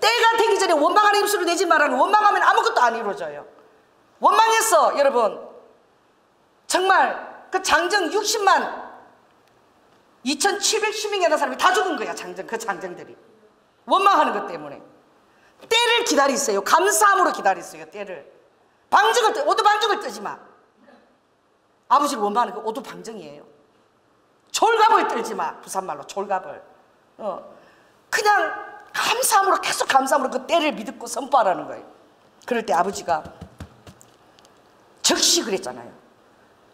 때가 되기 전에 원망하는 입술을 내지 말라는. 원망하면 아무것도 안 이루어져요. 원망했어 여러분. 정말 그 장정 60만 2710명이 되는 사람이 다 죽은 거야. 그 장정들이 원망하는 것 때문에. 때를 기다리세요. 감사함으로 기다리세요. 때를. 방정을 오두방정을 뜨지 마. 아버지를 원망하는 그 오두방정이에요. 졸갑을 떨지 마. 부산말로 졸갑을. 그냥 감사함으로, 계속 감사함으로 그 때를 믿고 선포하라는 거예요. 그럴 때 아버지가 적시 그랬잖아요.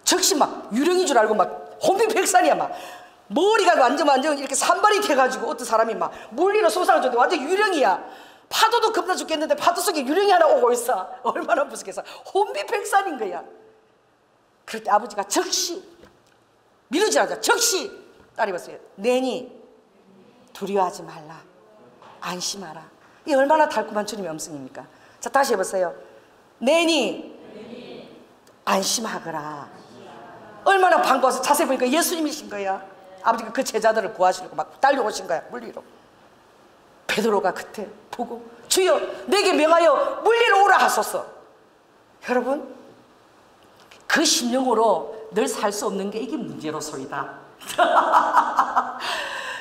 적시 막 유령인 줄 알고 막 혼비백산이야. 막 머리가 완전 이렇게 산발이 돼가지고 어떤 사람이 막 물리로 솟아가지고 완전 유령이야. 파도도 겁나 죽겠는데 파도 속에 유령이 하나 오고 있어. 얼마나 무섭겠어. 혼비백산인 거야. 그럴 때 아버지가 적시, 미루지 않자. 적시 따라해보세요. 내니 두려워하지 말라. 안심하라. 이 얼마나 달콤한 주님의 음성입니까? 자, 다시 해보세요. 내니 안심하거라. 얼마나 반가워서 자세히 보니까 예수님이신 거야. 아버지가 그 제자들을 구하시려고 막 달려오신 거야. 물리로. 베드로가 그때 보고 주여 내게 명하여 물리로 오라 하소서. 여러분 그 심령으로 늘 살 수 없는 게 이게 문제로소이다.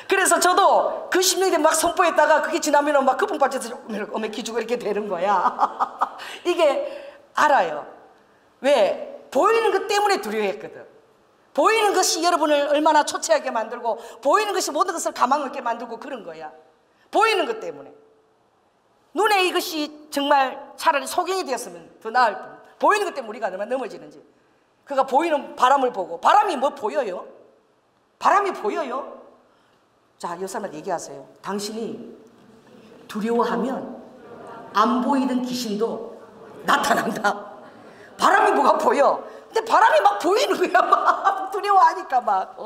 그래서 저도 그 심령에 막 선포했다가 그게 지나면 막 거품 빠져서 어메 기죽고 이렇게 되는 거야. 이게 알아요. 왜? 보이는 것 때문에 두려워했거든. 보이는 것이 여러분을 얼마나 초췌하게 만들고 보이는 것이 모든 것을 가망 없게 만들고 그런 거야. 보이는 것 때문에. 눈에 이것이 정말 차라리 소경이 되었으면 더 나을 뿐. 보이는 것 때문에 우리가 얼마나 넘어지는지. 그가 보이는 바람을 보고. 바람이 뭐 보여요? 바람이 보여요? 자, 이 사람한테 얘기하세요. 당신이 두려워하면 안 보이던 귀신도 나타난다. 바람이 뭐가 보여? 근데 바람이 막 보이는 거야. 막 두려워하니까 막.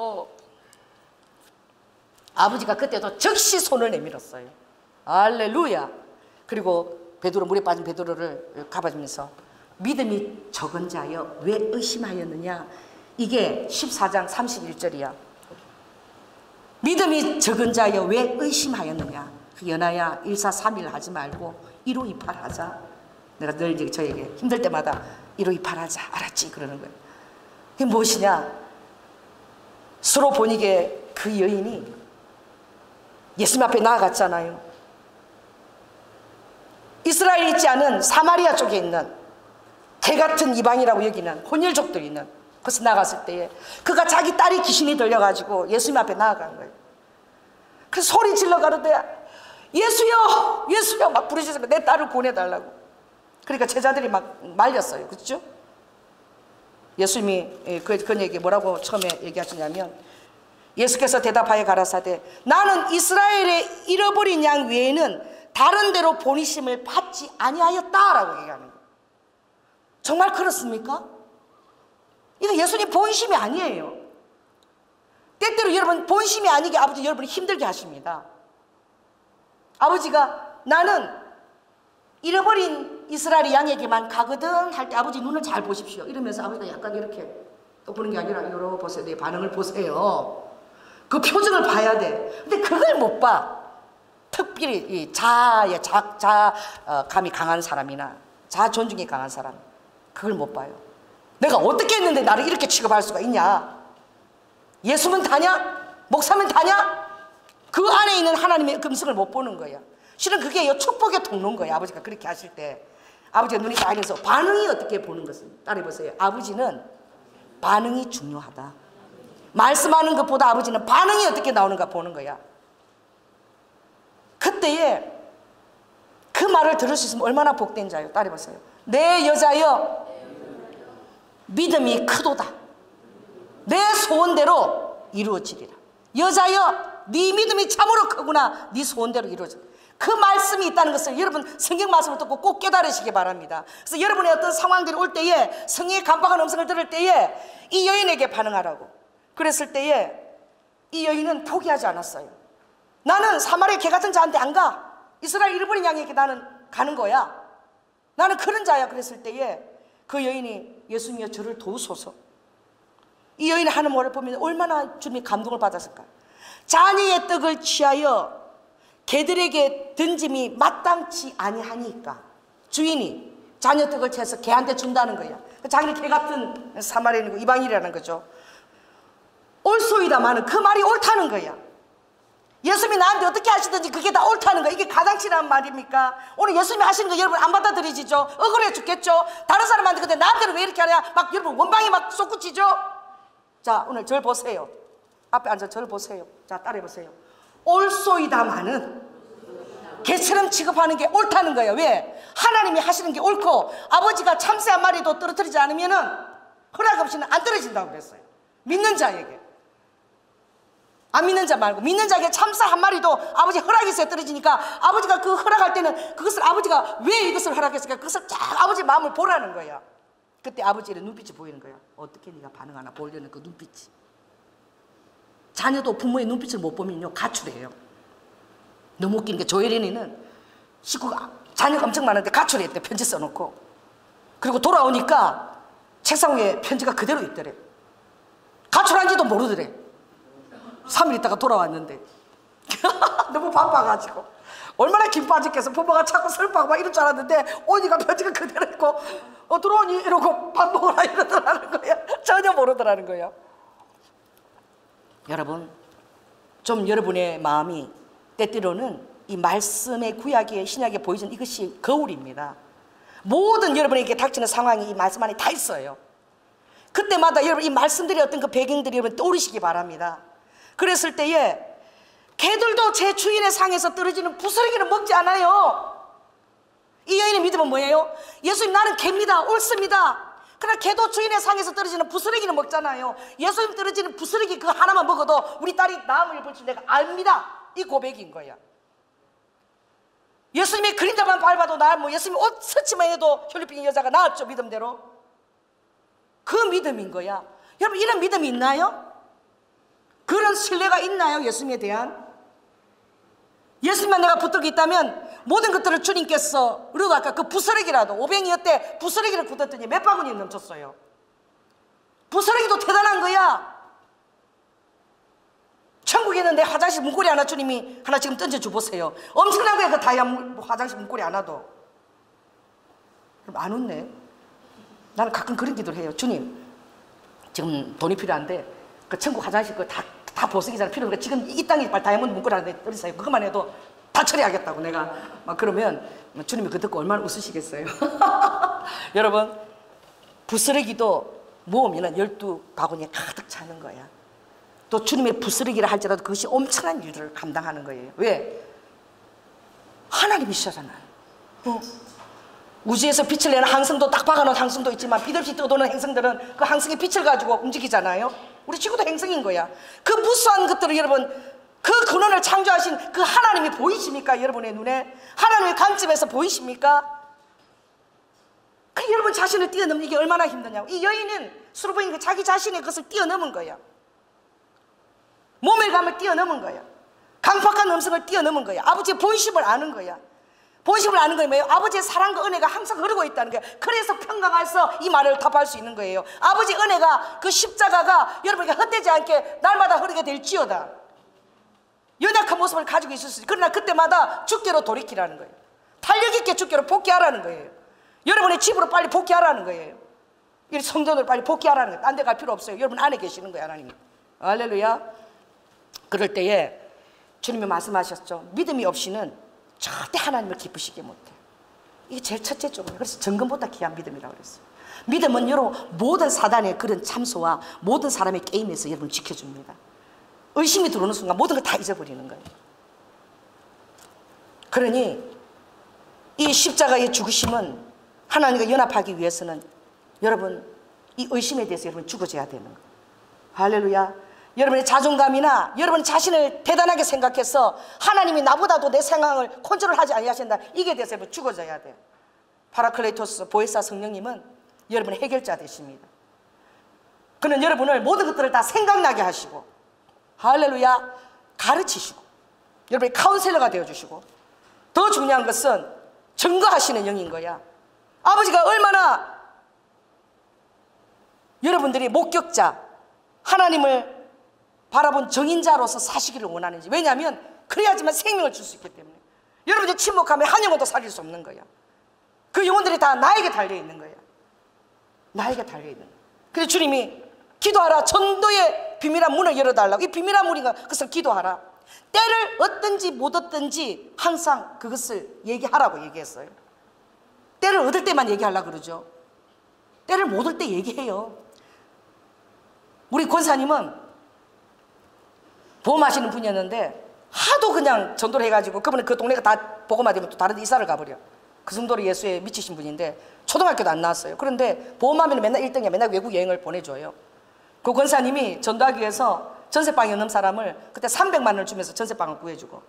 아버지가 그때도 즉시 손을 내밀었어요. 할렐루야. 그리고 베드로, 물에 빠진 베드로를 가봐주면서 믿음이 적은 자여 왜 의심하였느냐. 이게 14장 31절이야. 믿음이 적은 자여 왜 의심하였느냐. 그 연하야 1431 하지 말고 1528 하자. 내가 늘 이제 저에게 힘들 때마다 1528 하자. 알았지? 그러는 거예요. 그게 무엇이냐. 서로 보니게 그 여인이 예수님 앞에 나아갔잖아요. 이스라엘에 있지 않은 사마리아 쪽에 있는 개같은 이방이라고 여기는 혼혈족들이 있는 그래서 나갔을 때에 그가 자기 딸이 귀신이 들려가지고 예수님 앞에 나아간 거예요. 그래서 소리 질러 가로되 예수여 예수여 막 부르시면서 내 딸을 구원해달라고. 그러니까 제자들이 막 말렸어요. 그렇죠? 예수님이 그 얘기 뭐라고 처음에 얘기하시냐면, 예수께서 대답하여 가라사대 나는 이스라엘의 잃어버린 양 외에는 다른 데로 보내심을 받지 아니하였다라고 얘기하는 거예요. 정말 그렇습니까? 이거 예수님 본심이 아니에요. 때때로 여러분 본심이 아니게 아버지 여러분이 힘들게 하십니다. 아버지가 나는 잃어버린 이스라엘 양에게만 가거든 할 때 아버지 눈을 잘 보십시오. 이러면서 아버지가 약간 이렇게 또 보는 게 아니라 이러고 보세요. 내 반응을 보세요. 그 표정을 봐야 돼. 근데 그걸 못 봐. 특별히 이 자감이 강한 사람이나 자 존중이 강한 사람, 그걸 못 봐요. 내가 어떻게 했는데 나를 이렇게 취급할 수가 있냐? 예수면 다냐? 목사면 다냐? 그 안에 있는 하나님의 금성을 못 보는 거야. 실은 그게 축복의 통로인 거예요. 아버지가 그렇게 하실 때 아버지가 눈이 빨개서 반응이 어떻게 보는 것은 따라해보세요. 아버지는 반응이 중요하다. 말씀하는 것보다 아버지는 반응이 어떻게 나오는가 보는 거야. 그때에 그 말을 들을 수 있으면 얼마나 복된 자요. 따라해보세요. 내 여자여 믿음이 크도다. 내 소원대로 이루어지리라. 여자여 네 믿음이 참으로 크구나. 네 소원대로 이루어지리라. 그 말씀이 있다는 것을 여러분 성경 말씀을 듣고 꼭 깨달으시기 바랍니다. 그래서 여러분의 어떤 상황들이 올 때에 성령의 간박한 음성을 들을 때에 이 여인에게 반응하라고 그랬을 때에 이 여인은 포기하지 않았어요. 나는 사마리아 개 같은 자한테 안 가. 이스라엘 잃어버린 양에게 나는 가는 거야. 나는 그런 자야. 그랬을 때에 그 여인이 예수님이여 저를 도우소서. 이 여인이 하는 말을 보면 얼마나 주님이 감동을 받았을까. 자녀의 떡을 취하여 개들에게 던짐이 마땅치 아니하니까 주인이 자녀 떡을 채서 개한테 준다는 거야. 자기는 개 같은 사마리아인이고 이방인이라는 거죠. 옳소이다마는 그 말이 옳다는 거야. 예수님이 나한테 어떻게 하시든지 그게 다 옳다는 거야. 이게 가당치란 말입니까? 오늘 예수님이 하시는 거 여러분 안 받아들이시죠? 억울해 죽겠죠? 다른 사람한테 근데 나한테는 왜 이렇게 하냐? 막 여러분 원방이 막 솟구치죠? 자 오늘 절 보세요. 앞에 앉아 절 보세요. 자 따라해보세요. 옳소이다마는 개처럼 취급하는 게 옳다는 거예요. 왜? 하나님이 하시는 게 옳고 아버지가 참새 한 마리도 떨어뜨리지 않으면 허락 없이는 안 떨어진다고 그랬어요. 믿는 자에게. 안 믿는 자 말고 믿는 자에게 참새 한 마리도 아버지 허락이 있어야 떨어지니까 아버지가 그 허락할 때는 그것을 아버지가 왜 이것을 허락했을까? 그것을 쫙 아버지 마음을 보라는 거야. 그때 아버지의 눈빛이 보이는 거야. 어떻게 네가 반응하나 보려는 그 눈빛이. 자녀도 부모의 눈빛을 못 보면요 가출해요. 너무 웃기는 게 조혜린이는 식구가 자녀가 엄청 많은데 가출했대. 편지 써놓고. 그리고 돌아오니까 책상 위에 편지가 그대로 있더래. 가출한지도 모르더래. 3일 있다가 돌아왔는데 너무 바빠가지고 얼마나 김 빠졌겠어. 부모가 자꾸 슬퍼하고 막 이럴 줄 알았는데 오니까 편지가 그대로 있고 들어오니 이러고 밥 먹으라 이러더라는 거야. 전혀 모르더라는 거야. 여러분 좀 여러분의 마음이 때때로는 이 말씀의 구약의 신약에 보여준 이것이 거울입니다. 모든 여러분에게 닥치는 상황이 이 말씀 안에 다 있어요. 그때마다 여러분 이 말씀들이 어떤 그 배경들이 여러분 떠오르시기 바랍니다. 그랬을 때에 개들도 제 주인의 상에서 떨어지는 부스러기는 먹지 않아요. 이 여인의 믿음은 뭐예요? 예수님 나는 개입니다. 옳습니다. 그러나 개도 주인의 상에서 떨어지는 부스러기는 먹잖아요. 예수님 떨어지는 부스러기 그 하나만 먹어도 우리 딸이 나음을 입을 줄 내가 압니다. 이 고백인 거야. 예수님의 그림자만 밟아도 예수님 옷 스치만 해도 혈류병 여자가 나았죠. 믿음대로. 그 믿음인 거야. 여러분 이런 믿음이 있나요? 그런 신뢰가 있나요? 예수님에 대한? 예수님만 내가 붙들고 있다면 모든 것들을 주님께서 그리고 아까 그 부스러기라도 오병이어때 부스러기를 굳었더니 몇 바구니 넘쳤어요. 부스러기도 대단한 거야. 천국에는 내 화장실 문고리 하나 주님이 하나 지금 던져줘 보세요. 엄청난 거야 그 다이아몬드 화장실 문고리 하나도. 안 웃네. 나는 가끔 그런 기도를 해요. 주님 지금 돈이 필요한데 그 천국 화장실 그 다 보석이잖아. 필요한 거 지금 이 땅에 다이아몬드 문고리 하나 떨어져요. 그것만 해도 다 처리하겠다고 내가 막 그러면 주님이 그거 듣고 얼마나 웃으시겠어요. 여러분 부스러기도 모으면 12바구니에 가득 차는 거야. 또 주님의 부스러기라 할지라도 그것이 엄청난 일을 감당하는 거예요. 왜? 하나님이시잖아요. 우주에서 빛을 내는 항성도 딱 박아놓은 항성도 있지만 빛없이 떠도는 행성들은 그 항성의 빛을 가지고 움직이잖아요. 우리 지구도 행성인 거야. 그 무수한 것들을 여러분, 그 근원을 창조하신 그 하나님이 보이십니까? 여러분의 눈에 하나님의 관점에서 보이십니까? 그 여러분 자신을 뛰어넘는 게 얼마나 힘드냐고. 이 여인은 수르부인 자기 자신의 것을 뛰어넘은 거야. 몸의 감을 뛰어넘은 거야. 강팍한 음성을 뛰어넘은 거야. 아버지의 본심을 아는 거야. 본심을 아는 거예요. 뭐예요? 아버지의 사랑과 은혜가 항상 흐르고 있다는 거예요. 그래서 평강해서 이 말을 답할 수 있는 거예요. 아버지의 은혜가, 그 십자가가 여러분에게 헛되지 않게 날마다 흐르게 될지어다. 연약한 모습을 가지고 있을 수 있어요. 그러나 그때마다 주께로 돌이키라는 거예요. 탄력 있게 주께로 복귀하라는 거예요. 여러분의 집으로 빨리 복귀하라는 거예요. 이 성전으로 빨리 복귀하라는 거예요. 딴 데 갈 필요 없어요. 여러분 안에 계시는 거예요, 하나님이. 할렐루야. 그럴 때에 주님이 말씀하셨죠. 믿음이 없이는 절대 하나님을 기쁘시게 못해요. 이게 제일 첫째 쪽이에요. 그래서 정금보다 귀한 믿음이라고 그랬어요. 믿음은 여러 모든 사단의 그런 참소와 모든 사람의 게임에서 여러분 지켜줍니다. 의심이 들어오는 순간 모든 걸 다 잊어버리는 거예요. 그러니 이 십자가의 죽으심은 하나님과 연합하기 위해서는 여러분 이 의심에 대해서 여러분 죽어져야 되는 거예요. 할렐루야. 여러분의 자존감이나 여러분 자신을 대단하게 생각해서 하나님이 나보다도 내 상황을 컨트롤하지 아니하신다, 이게 대해서 여러분 죽어져야 돼요. 파라클레토스 보혜사 성령님은 여러분의 해결자 되십니다. 그는 여러분을 모든 것들을 다 생각나게 하시고, 할렐루야, 가르치시고 여러분의 카운셀러가 되어주시고, 더 중요한 것은 증거하시는 영인 거야. 아버지가 얼마나 여러분들이 목격자, 하나님을 바라본 정인자로서 사시기를 원하는지. 왜냐하면 그래야지만 생명을 줄 수 있기 때문에. 여러분이 침묵하면 한 영혼도 살릴 수 없는 거야. 그 영혼들이 다 나에게 달려있는 거야. 나에게 달려있는 거야. 그래서 주님이 기도하라, 전도의 비밀한 문을 열어달라고. 이 비밀한 문인가, 그것을 기도하라. 때를 얻든지 못 얻든지 항상 그것을 얘기하라고 얘기했어요. 때를 얻을 때만 얘기하려고 그러죠. 때를 못 얻을 때 얘기해요. 우리 권사님은 보험하시는 분이었는데 하도 그냥 전도를 해가지고 그분은 그 동네가 다 복음화 되면 또 다른 데 이사를 가버려. 그 정도로 예수에 미치신 분인데 초등학교도 안 나왔어요. 그런데 보험하면 맨날 1등이야. 맨날 외국 여행을 보내줘요. 그 권사님이 전도하기 위해서 전세방이 없는 사람을 그때 300만 원을 주면서 전세방을 구해주고,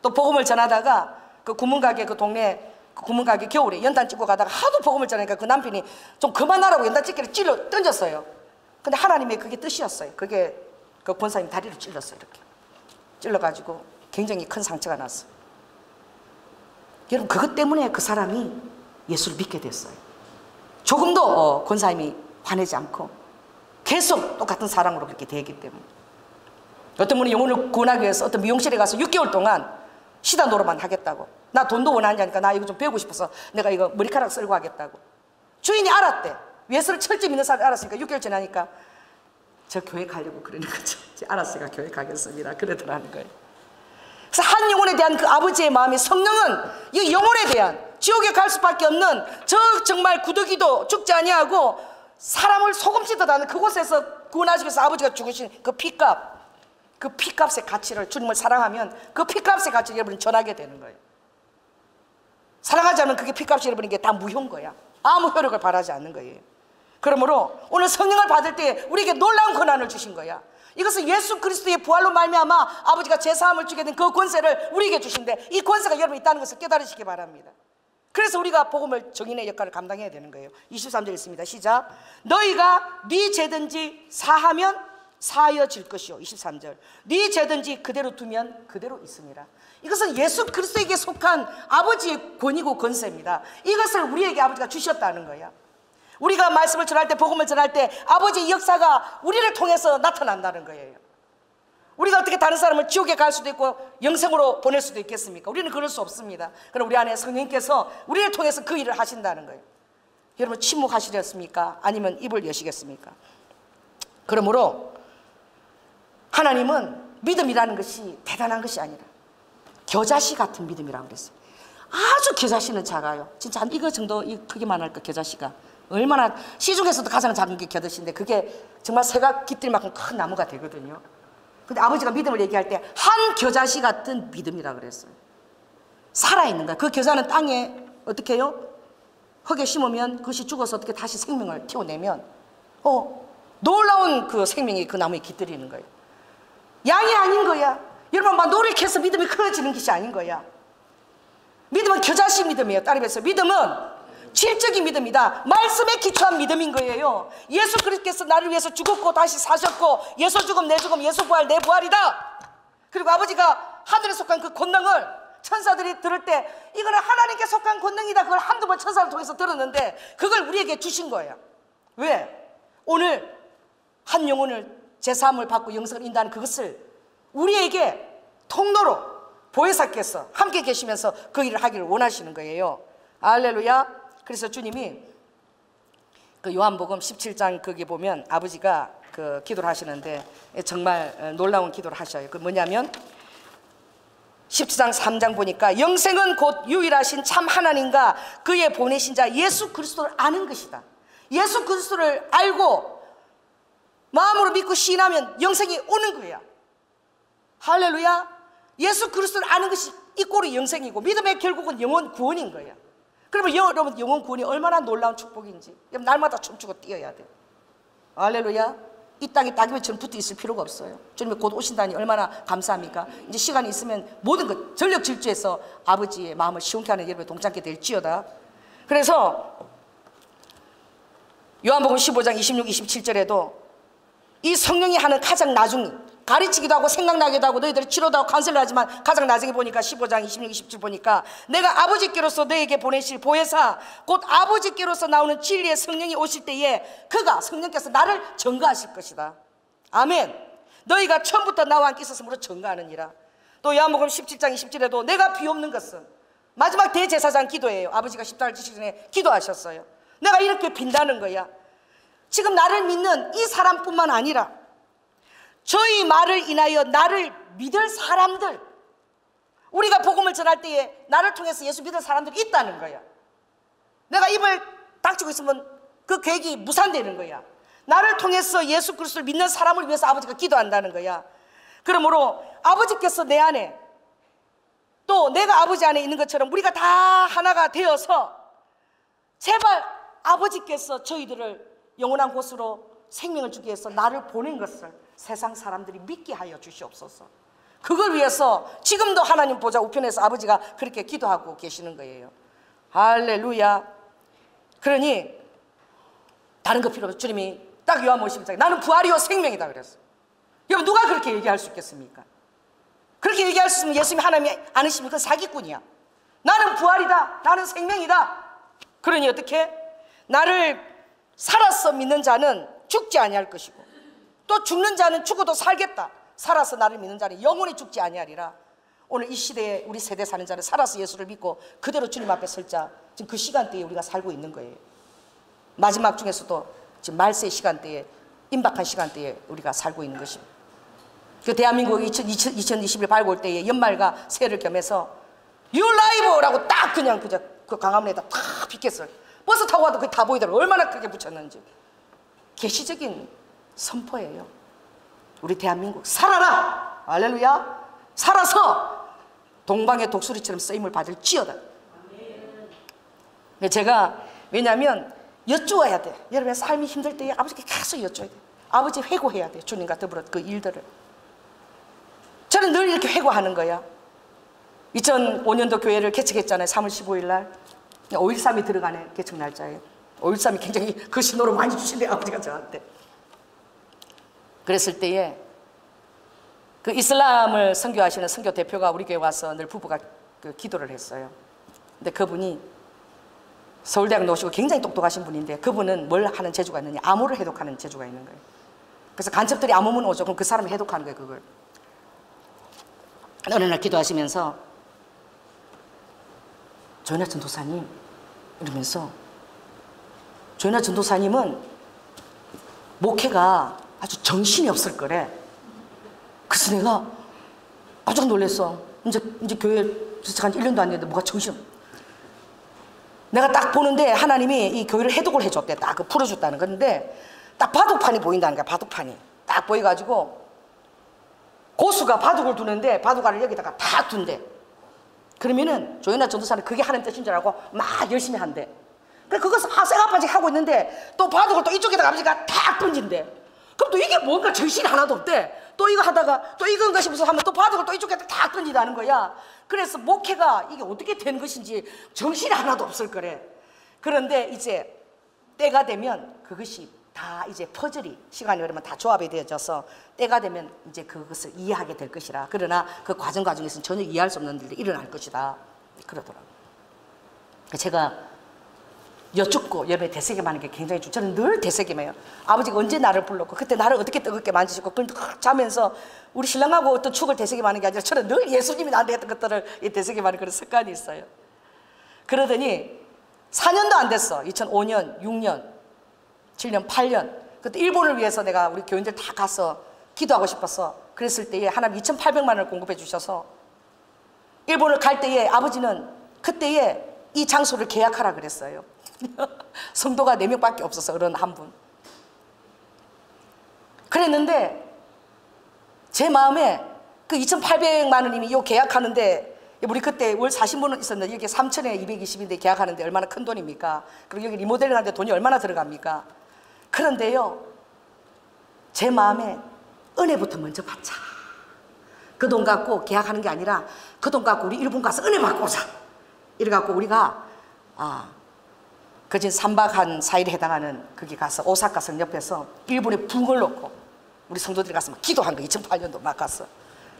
또 복음을 전하다가 그 구문가게, 그 동네 그 구문가게 겨울에 연단 찍고 가다가 하도 복음을 전하니까 그 남편이 좀 그만하라고 연단 찍기를 찔러 던졌어요. 근데 하나님의 그게 뜻이었어요. 그게 그 권사님 다리를 찔렀어요. 이렇게 찔러가지고 굉장히 큰 상처가 났어요. 여러분 그것 때문에 그 사람이 예수를 믿게 됐어요. 조금도 권사님이 화내지 않고 계속 똑같은 사랑으로 그렇게 되기 때문에. 어떤 분은 영혼을 구원하기 위해서 어떤 미용실에 가서 6개월 동안 시단 노릇만 하겠다고. 나 돈도 원하지 않으니까 나 이거 좀 배우고 싶어서 내가 이거 머리카락 썰고 하겠다고. 주인이 알았대. 예수를 철저히 믿는 사람이 알았으니까 6개월 지나니까 저 교회 가려고 그러는 거죠. 알았으니까 교회 가겠습니다. 그러더라는 거예요. 그래서 한 영혼에 대한 그 아버지의 마음이, 성령은 이 영혼에 대한 지옥에 갈 수밖에 없는 저 정말 구더기도 죽지 아니하고 사람을 소금치듯 하는 그곳에서 구원하시기 위해서 아버지가 죽으신 그 피값, 그 피값의 가치를, 주님을 사랑하면 그 피값의 가치를 여러분이 전하게 되는 거예요. 사랑하지 않으면 그게 피값이 여러분에게 다 무효인 거야. 아무 효력을 발하지 않는 거예요. 그러므로 오늘 성령을 받을 때 우리에게 놀라운 권한을 주신 거야. 이것은 예수 그리스도의 부활로 말미암아 아버지가 제사함을 주게 된 그 권세를 우리에게 주신데, 이 권세가 여러분 있다는 것을 깨달으시기 바랍니다. 그래서 우리가 복음을 정인의 역할을 감당해야 되는 거예요. 23절 있습니다. 시작. 너희가 네 죄든지 사하면 사하여질 것이요. 23절. 네 죄든지 그대로 두면 그대로 있습니다. 이것은 예수 그리스도에게 속한 아버지의 권위고 권세입니다. 이것을 우리에게 아버지가 주셨다는 거야. 우리가 말씀을 전할 때, 복음을 전할 때 아버지의 역사가 우리를 통해서 나타난다는 거예요. 우리가 어떻게 다른 사람을 지옥에 갈 수도 있고 영생으로 보낼 수도 있겠습니까? 우리는 그럴 수 없습니다. 그럼 우리 안에 성령께서 우리를 통해서 그 일을 하신다는 거예요. 여러분 침묵하시겠습니까? 아니면 입을 여시겠습니까? 그러므로 하나님은 믿음이라는 것이 대단한 것이 아니라 겨자씨 같은 믿음이라고 그랬어요. 아주 겨자씨는 작아요. 진짜 한 이거 정도 이 크기만 할까, 겨자씨가. 얼마나, 시중에서도 가장 작은 게 겨자씨인데 그게 정말 새가 깃들 만큼 큰 나무가 되거든요. 근데 아버지가 믿음을 얘기할 때 한 겨자씨 같은 믿음이라 그랬어요. 살아있는 거야. 그 겨자는 땅에 어떻게 해요? 흙에 심으면 그것이 죽어서 어떻게 다시 생명을 틔워내면 놀라운 그 생명이 그 나무에 깃들이는 거예요. 양이 아닌 거야. 여러분 막 노력해서 믿음이 커지는 것이 아닌 거야. 믿음은 겨자씨 믿음이에요. 따르면서 믿음은 질적인 믿음이다. 말씀에 기초한 믿음인 거예요. 예수 그리스도께서 나를 위해서 죽었고 다시 사셨고 예수 죽음 내 죽음 예수 부활 내 부활이다. 그리고 아버지가 하늘에 속한 그 권능을 천사들이 들을 때 이거는 하나님께 속한 권능이다. 그걸 한두 번 천사를 통해서 들었는데 그걸 우리에게 주신 거예요. 왜? 오늘 한 영혼을 제사함을 받고 영생을 인도하는 그것을 우리에게 통로로 보혜사께서 함께 계시면서 그 일을 하기를 원하시는 거예요. 할렐루야. 그래서 주님이 그 요한복음 17장 거기 보면 아버지가 그 기도를 하시는데 정말 놀라운 기도를 하셔요. 그 뭐냐면 17장 3장 보니까 영생은 곧 유일하신 참 하나님과 그의 보내신 자 예수 그리스도를 아는 것이다. 예수 그리스도를 알고 마음으로 믿고 시인하면 영생이 오는 거야. 할렐루야. 예수 그리스도를 아는 것이 이꼴이 영생이고 믿음의 결국은 영혼 구원인 거야. 그러면 여러분 영혼 구원이 얼마나 놀라운 축복인지 여러분 날마다 춤추고 뛰어야 돼. 할렐루야. 이 땅에 따귀처럼 붙어 있을 필요가 없어요. 주님이 곧 오신다니 얼마나 감사합니까? 이제 시간이 있으면 모든 것 전력 질주해서 아버지의 마음을 시원케 하는 여러분의 동참게 될지어다. 그래서 요한복음 15장 26, 27절에도 이 성령이 하는 가장 나중 가르치기도 하고 생각나기도 하고 너희들이 치료도 하고 간섭을 하지만 가장 나중에 보니까 15장 26, 27 보니까 내가 아버지께로서 너에게 보내실 보혜사 곧 아버지께로서 나오는 진리의 성령이 오실 때에 그가 성령께서 나를 증거하실 것이다. 아멘. 너희가 처음부터 나와 함께 있었으므로 증거하느니라. 또 요한복음 17장 27에도 내가 비옵는 것은 마지막 대제사장 기도예요. 아버지가 십자가를 지시기 전에 기도하셨어요. 내가 이렇게 빈다는 거야. 지금 나를 믿는 이 사람뿐만 아니라 저희 말을 인하여 나를 믿을 사람들, 우리가 복음을 전할 때에 나를 통해서 예수 믿을 사람들이 있다는 거야. 내가 입을 닥치고 있으면 그 계획이 무산되는 거야. 나를 통해서 예수 그리스도를 믿는 사람을 위해서 아버지가 기도한다는 거야. 그러므로 아버지께서 내 안에 또 내가 아버지 안에 있는 것처럼 우리가 다 하나가 되어서 제발 아버지께서 저희들을 영원한 곳으로 생명을 주기 위해서 나를 보낸 것을 세상 사람들이 믿게 하여 주시옵소서. 그걸 위해서 지금도 하나님 보좌 우편에서 아버지가 그렇게 기도하고 계시는 거예요. 할렐루야. 그러니 다른 거 필요 없어. 주님이 딱 요한복음 15장에 나는 부활이요 생명이다 그랬어. 여러분 누가 그렇게 얘기할 수 있겠습니까? 그렇게 얘기할 수 있으면 예수님이 하나님이 아니시면 그건 사기꾼이야. 나는 부활이다. 나는 생명이다. 그러니 어떻게? 나를 살아서 믿는 자는 죽지 아니할 것이고 또 죽는 자는 죽어도 살겠다. 살아서 나를 믿는 자는 영원히 죽지 아니하리라. 오늘 이 시대에 우리 세대 사는 자는 살아서 예수를 믿고 그대로 주님 앞에 설 자, 지금 그 시간대에 우리가 살고 있는 거예요. 마지막 중에서도 지금 말세의 시간대에 임박한 시간대에 우리가 살고 있는 것입니다. 그 대한민국 2021 발굴 때에 연말과 새해를 겸해서 Your Live라고 딱 그냥 그 광화문에다 탁 비켰어요. 버스 타고 와도 그게 다 보이더라고요. 얼마나 크게 붙였는지. 계시적인 선포예요. 우리 대한민국 살아라. 할렐루야. 살아서 동방의 독수리처럼 쓰임을 받을지어다. 제가 왜냐하면 여쭈어야 돼. 여러분의 삶이 힘들 때에 아버지께 계속 여쭈어야 돼. 아버지 회고해야 돼. 주님과 더불어 그 일들을. 저는 늘 이렇게 회고하는 거야. 2005년도 교회를 개척했잖아요. 3월 15일 날 5.13이 들어가는 개척 날짜예요. 5.13이 굉장히 그 신호를 많이 주신대요. 아버지가 저한테. 그랬을 때에 그 이슬람을 선교하시는 선교 대표가 우리 교회 와서 늘 부부가 그 기도를 했어요. 근데 그분이 서울대학 나오시고 굉장히 똑똑하신 분인데 그분은 뭘 하는 재주가 있느냐, 암호를 해독하는 재주가 있는 거예요. 그래서 간첩들이 암호문 오죠. 그럼 그 사람이 해독하는 거예요. 그걸. 어느 날 기도하시면서 조연아 전도사님 이러면서, 조연아 전도사님은 목회가 아주 정신이 없을 거래. 그래서 내가 깜짝 놀랐어. 이제 교회 도착한 지 1년도 안 됐는데 뭐가 정신. 내가 딱 보는데 하나님이 이 교회를 해독을 해줬대. 딱 그 풀어줬다는 건데 딱 바둑판이 보인다는 거야. 바둑판이 딱 보여가지고 고수가 바둑을 두는데 바둑알을 여기다가 다 둔대. 그러면은 조연아 전도사는 그게 하는 뜻인 줄 알고 막 열심히 한대. 그래 그것을 쌩아빠지 하고 있는데 또 바둑을 또 이쪽에다가 아버지가 탁 던진대. 그럼 또 이게 뭔가 정신이 하나도 없대. 또 이거 하다가 또 이건가 싶어서 하면 또 바둑을 또 이쪽에다 탁 던지다는 거야. 그래서 목회가 이게 어떻게 된 것인지 정신이 하나도 없을 거래. 그런데 이제 때가 되면 그것이 다 이제 퍼즐이 시간이 흐르면 다 조합이 되어져서 때가 되면 이제 그것을 이해하게 될 것이라. 그러나 그 과정에서는 전혀 이해할 수 없는 일이 일어날 것이다. 그러더라고요. 제가 여쭙고 예배 되새김하는 게 굉장히 좋아요. 저는 늘 되새김해요. 아버지가 언제 나를 불렀고 그때 나를 어떻게 뜨겁게 만지시고 그걸 자면서 우리 신랑하고 어떤 축을 되새김하는 게 아니라 저는 늘 예수님이 나한테 했던 것들을 되새김하는 그런 습관이 있어요. 그러더니 4년도 안 됐어. 2005년, 6년, 7년, 8년 그때 일본을 위해서 내가 우리 교인들 다 가서 기도하고 싶었어. 그랬을 때에 하나님 2,800만 원을 공급해 주셔서 일본을 갈 때에 아버지는 그때에 이 장소를 계약하라 그랬어요. 성도가 4명밖에 없어서 어른 한 분. 그랬는데 제 마음에 그 2,800만 원이면 이 계약하는데 우리 그때 월 40만 원 있었는데 이게 3,000에 220인데 계약하는데 얼마나 큰 돈입니까? 그리고 여기 리모델링 하는데 돈이 얼마나 들어갑니까? 그런데요 제 마음에 은혜부터 먼저 받자. 그 돈 갖고 계약하는 게 아니라 그 돈 갖고 우리 일본 가서 은혜 받고 오자. 이래갖고 우리가 그진 3박 한 4일에 해당하는 거기 가서 오사카 성 옆에서 일본에 붕을 놓고 우리 성도들이 가서 막 기도한 거 2008년도 막 갔어.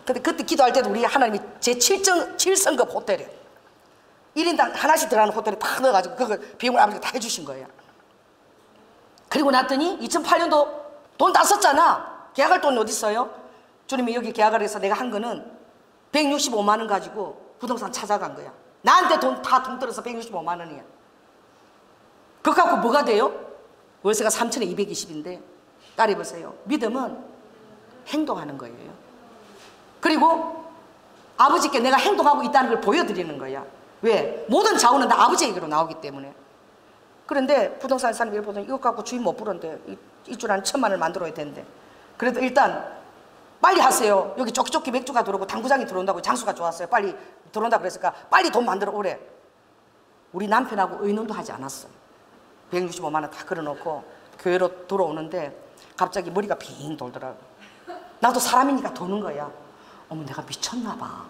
근데 그때 기도할 때도 우리 하나님이 제 7성급 호텔에 1인당 하나씩 들어가는 호텔에 다 넣어가지고 그거 비용을 아버지가 다 해주신 거예요. 그리고 났더니 2008년도 돈 다 썼잖아. 계약할 돈 어디 있어요? 주님이 여기 계약을 해서 내가 한 거는 165만 원 가지고 부동산 찾아간 거야. 나한테 돈 들어서 165만 원이야. 그거 갖고 뭐가 돼요? 월세가 3,000에 220인데 딸이 보세요. 믿음은 행동하는 거예요. 그리고 아버지께 내가 행동하고 있다는 걸 보여드리는 거야. 왜? 모든 자원은 다 아버지 얘기로 나오기 때문에. 그런데 부동산 사람이 보더니 이거 갖고 주인 못 부른데 이줄 한 1,000만 원을 만들어야 되는데 그래도 일단 빨리 하세요. 여기 쫓기쫓기 맥주가 들어오고 당구장이 들어온다고 장수가 좋았어요. 빨리 들어온다고 그랬으니까 빨리 돈 만들어 오래. 우리 남편하고 의논도 하지 않았어요. 165만 원 다 걸어놓고 교회로 돌아오는데 갑자기 머리가 빙 돌더라고. 나도 사람이니까 도는 거야. 어머 내가 미쳤나 봐.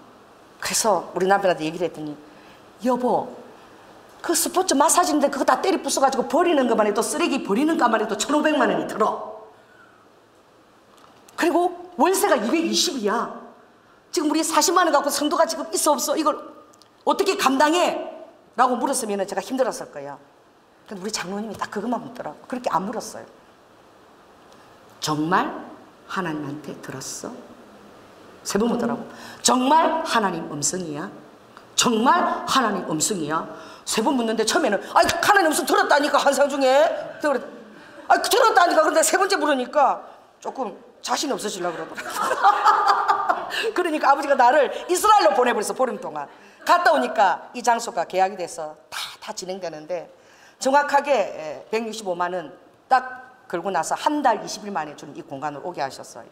그래서 우리 남편한테 얘기를 했더니 여보 그 스포츠 마사지인데 그거 다 때리 부숴가지고 버리는 것만 해도 쓰레기 버리는 것만 해도 1,500만 원이 들어. 그리고 월세가 220이야. 지금 우리 40만 원 갖고 성도가 지금 있어 없어 이걸 어떻게 감당해? 라고 물었으면 제가 힘들었을 거야. 근데 우리 장로님이 딱 그것만 묻더라고. 그렇게 안 물었어요. 정말 하나님한테 들었어? 3번 묻더라고. 정말 하나님 음성이야? 정말 하나님 음성이야? 3번 묻는데 처음에는 아니 하나님 음성 들었다니까 한상 중에 아니 들었다니까. 그런데 3번째 물으니까 조금 자신이 없어지려고 그러더라고. 그러니까 아버지가 나를 이스라엘로 보내버렸어. 보름 동안 갔다 오니까 이 장소가 계약이 돼서 다 진행되는데 정확하게 165만 원 딱 걸고 나서 한 달 20일 만에 주님 이 공간을 오게 하셨어요.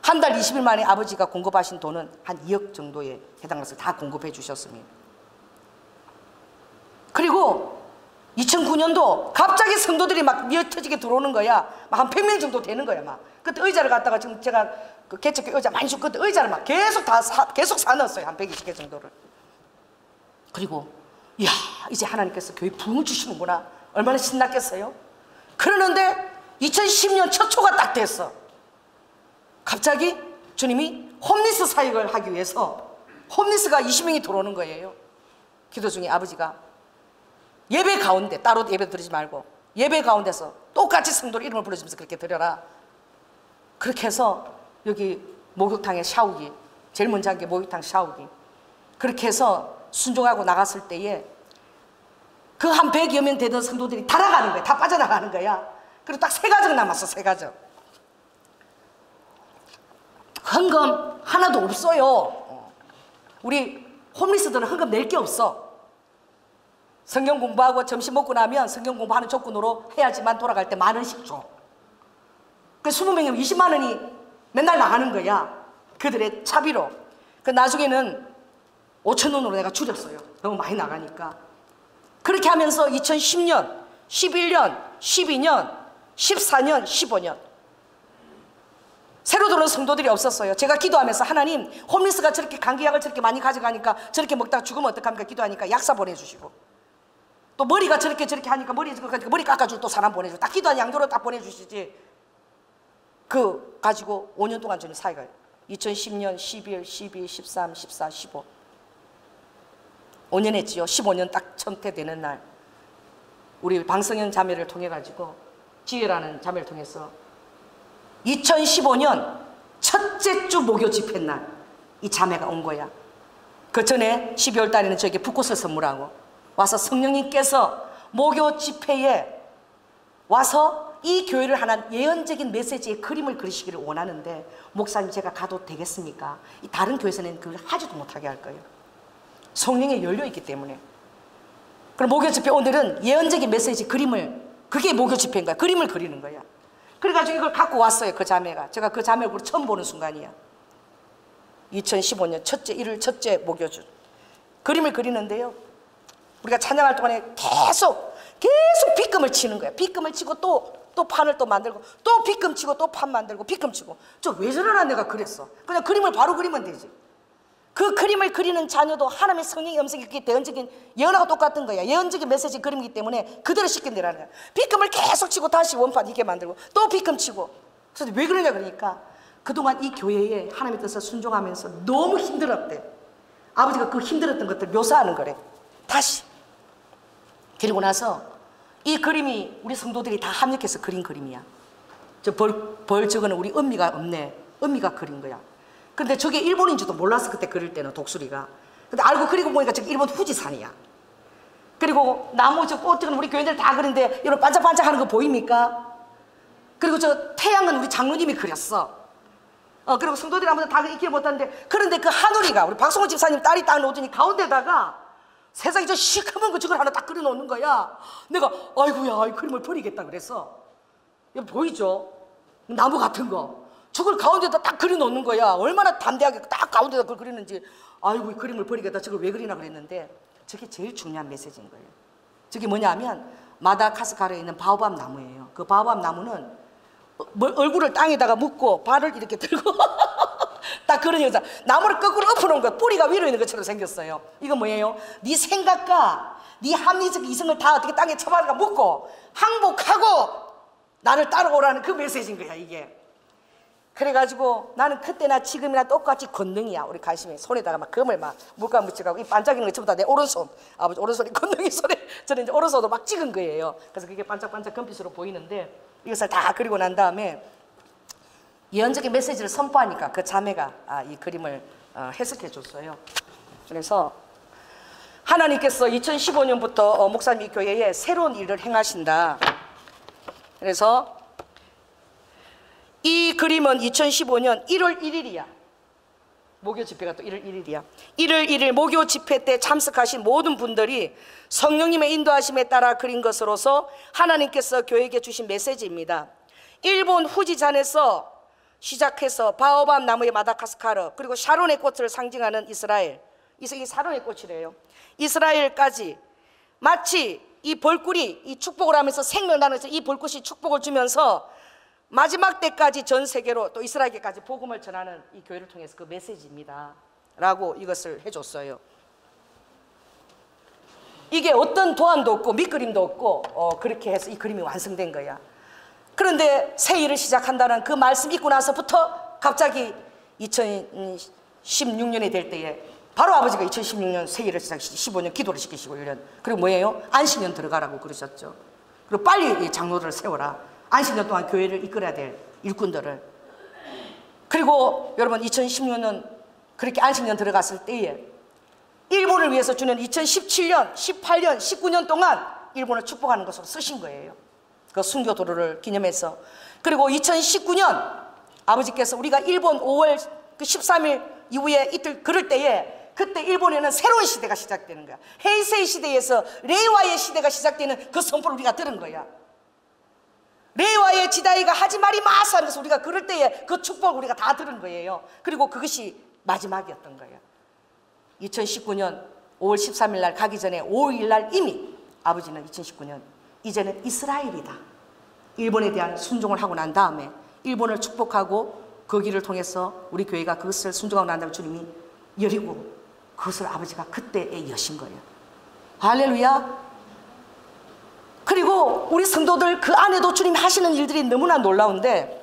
한 달 20일 만에 아버지가 공급하신 돈은 한 2억 정도에 해당해서 을 다 공급해 주셨습니다. 그리고 2009년도 갑자기 성도들이 막 미어터지게 들어오는 거야. 막 한 100명 정도 되는 거야. 막 그때 의자를 갖다가 지금 제가 그 개척교 의자 많이 줬 그때 의자를 막 계속 계속 사놨어요. 한 120개 정도를. 그리고 이야 이제 하나님께서 교회 부흥을 주시는구나. 얼마나 신났겠어요? 그러는데 2010년 첫 초가 딱 됐어. 갑자기 주님이 홈리스 사역을 하기 위해서 홈리스가 20명이 들어오는 거예요. 기도 중에 아버지가 예배 가운데 따로 예배 드리지 말고 예배 가운데서 똑같이 성도를 이름을 부르시면서 그렇게 드려라. 그렇게 해서 여기 목욕탕에 샤우기 제일 먼저 한 게 목욕탕 샤우기 그렇게 해서 순종하고 나갔을 때에 그 한 100여 명 되던 성도들이 다 나가는 거야. 다 빠져나가는 거야. 그리고 딱 3가정 남았어. 3가정. 헌금 하나도 없어요. 우리 홈리스들은 헌금 낼 게 없어. 성경 공부하고 점심 먹고 나면 성경 공부하는 조건으로 해야지만 돌아갈 때 10,000원씩 줘. 그 20명이면 20만 원이 맨날 나가는 거야. 그들의 차비로. 그 나중에는 5,000원으로 내가 줄였어요. 너무 많이 나가니까. 그렇게 하면서 2010년, 11년, 12년, 14년, 15년 새로 들어온 성도들이 없었어요. 제가 기도하면서 하나님, 홈리스가 저렇게 감기약을 저렇게 많이 가져가니까 저렇게 먹다가 죽으면 어떡합니까? 기도하니까 약사 보내주시고, 또 머리가 저렇게 하니까 머리 깎아주고 또 사람 보내주고, 딱 기도한 양도로 딱 보내주시지. 그 가지고 5년 동안 저는 사역을 2010년, 11, 12, 13, 14, 15 5년 했지요. 15년 딱 천퇴되는 날 우리 방성현 자매를 통해 가지고, 지혜라는 자매를 통해서 2015년 첫째 주 목요 집회 날 이 자매가 온 거야. 그 전에 12월 달에는 저에게 붓꽃을 선물하고 와서 성령님께서 목요 집회에 와서 이 교회를 하는 예언적인 메시지의 그림을 그리시기를 원하는데, 목사님 제가 가도 되겠습니까? 이 다른 교회에서는 그걸 하지도 못하게 할 거예요. 성령에 열려있기 때문에. 그럼 목요 집회 오늘은 예언적인 메시지 그림을, 그게 목요 집회인 거야. 그림을 그리는 거야. 그래가지고 이걸 갖고 왔어요. 그 자매가. 제가 그 자매 얼굴을 처음 보는 순간이야. 2015년 첫째 일요일 첫째 목요주 그림을 그리는데요, 우리가 찬양할 동안에 계속 빗금을 치는 거야. 빗금을 치고 또 판을 또 만들고, 또 빗금 치고, 또 판 만들고, 빗금 치고. 저 왜 저러나 내가 그랬어. 그냥 그림을 바로 그리면 되지. 그 그림을 그리는 자녀도 하나님의 성령의 음성이 그게 대언적인 예언하고 똑같은 거야. 예언적인 메시지 그림이기 때문에 그대로 시킨다라는 거야. 빗금을 계속 치고 다시 원판 이렇게 만들고 또 빗금 치고. 그래서 왜 그러냐 그러니까, 그동안 이 교회에 하나님의 뜻을 순종하면서 너무 힘들었대. 아버지가 그 힘들었던 것들 묘사하는 거래. 다시. 그리고 나서 이 그림이 우리 성도들이 다 합력해서 그린 그림이야. 저 벌 저거는 우리 엄미가 없네. 엄미가 그린 거야. 근데 저게 일본인 줄도 몰랐어. 그때 그릴 때는 독수리가. 근데 알고 그리고 보니까 저게 일본 후지산이야. 그리고 나무 저 꽃들은 우리 교인들 다 그리는데 이런 반짝반짝 하는 거 보입니까? 그리고 저 태양은 우리 장로님이 그렸어. 그리고 성도들이 아무도 다 익히지 못하는데, 그런데 그 하늘이가 우리 박성호 집사님 딸이 딱 놓더니 가운데다가 세상에 저 시커먼 거 저걸 하나 딱 그려놓는 거야. 내가 아이고야, 이 그림을 버리겠다 그래서. 이거 보이죠? 나무 같은 거 저걸 가운데다 딱 그려놓는 거야. 얼마나 담대하게 딱 가운데다 그걸 그리는지. 아이고, 이 그림을 버리겠다, 저걸 왜 그리나 그랬는데, 저게 제일 중요한 메시지인 거예요. 저게 뭐냐면 마다가스카르에 있는 바오밥 나무예요. 그 바오밥 나무는 얼굴을 땅에다가 묻고 발을 이렇게 들고 딱 그런 여자, 나무를 거꾸로 엎어놓은 거야. 뿌리가 위로 있는 것처럼 생겼어요. 이거 뭐예요? 네 생각과 네 합리적 이성을 다 어떻게 땅에 쳐박아 묻고 항복하고 나를 따라오라는 그 메시지인 거야 이게. 그래가지고 나는 그때나 지금이나 똑같이 권능이야. 우리 관심이 손에다가 막 금을 막 물감 묻혀가고 이 반짝이는 거 전부 다 내 오른손, 아버지 오른손이 권능이 손에, 저는 이제 오른손으로 막 찍은 거예요. 그래서 그게 반짝반짝 금빛으로 보이는데, 이것을 다 그리고 난 다음에 예언적인 메시지를 선포하니까 그 자매가 이 그림을 해석해 줬어요. 그래서 하나님께서 2015년부터 목사님 교회에 새로운 일을 행하신다. 그래서 이 그림은 2015년 1월 1일이야. 목요 집회가 또 1월 1일이야. 1월 1일 목요 집회 때 참석하신 모든 분들이 성령님의 인도하심에 따라 그린 것으로서 하나님께서 교회에게 주신 메시지입니다. 일본 후지산에서 시작해서 바오밥 나무의 마다가스카르, 그리고 샤론의 꽃을 상징하는 이스라엘, 이 샤론의 꽃이래요. 이스라엘까지 마치 이 벌꿀이 이 축복을 하면서 생명을 나누면서 이 벌꿀이 축복을 주면서 마지막 때까지 전 세계로 또 이스라엘까지 복음을 전하는 이 교회를 통해서 그 메시지입니다 라고 이것을 해줬어요. 이게 어떤 도안도 없고 밑그림도 없고 그렇게 해서 이 그림이 완성된 거야. 그런데 새 일을 시작한다는 그 말씀 읽고 나서부터 갑자기 2016년이 될 때에 바로 아버지가 2016년 새 일을 시작시키고 15년 기도를 시키시고 1년, 그리고 뭐예요? 안식년 들어가라고 그러셨죠. 그리고 빨리 장로들을 세워라. 안식년 동안 교회를 이끌어야 될 일꾼들을. 그리고 여러분 2016년 그렇게 안식년 들어갔을 때에 일본을 위해서 주는 2017년, 18년, 19년 동안 일본을 축복하는 것으로 쓰신 거예요. 그 순교 도로를 기념해서. 그리고 2019년 아버지께서 우리가 일본 5월 그 13일 이후에 이틀 그럴 때에 그때 일본에는 새로운 시대가 시작되는 거야. 헤이세이 시대에서 레이와의 시대가 시작되는 그 선포를 우리가 들은 거야. 레이와의 지다이가 하지 말이 마사 하면서 우리가 그럴 때에 그 축복을 우리가 다 들은 거예요. 그리고 그것이 마지막이었던 거예요. 2019년 5월 13일 날 가기 전에 5일 날 이미 아버지는 2019년 이제는 이스라엘이다. 일본에 대한 순종을 하고 난 다음에 일본을 축복하고 그 길을 통해서 우리 교회가 그것을 순종하고 난 다음에 주님이 여리고 그것을 아버지가 그때에 여신 거예요. 할렐루야. 그리고 우리 성도들 그 안에도 주님이 하시는 일들이 너무나 놀라운데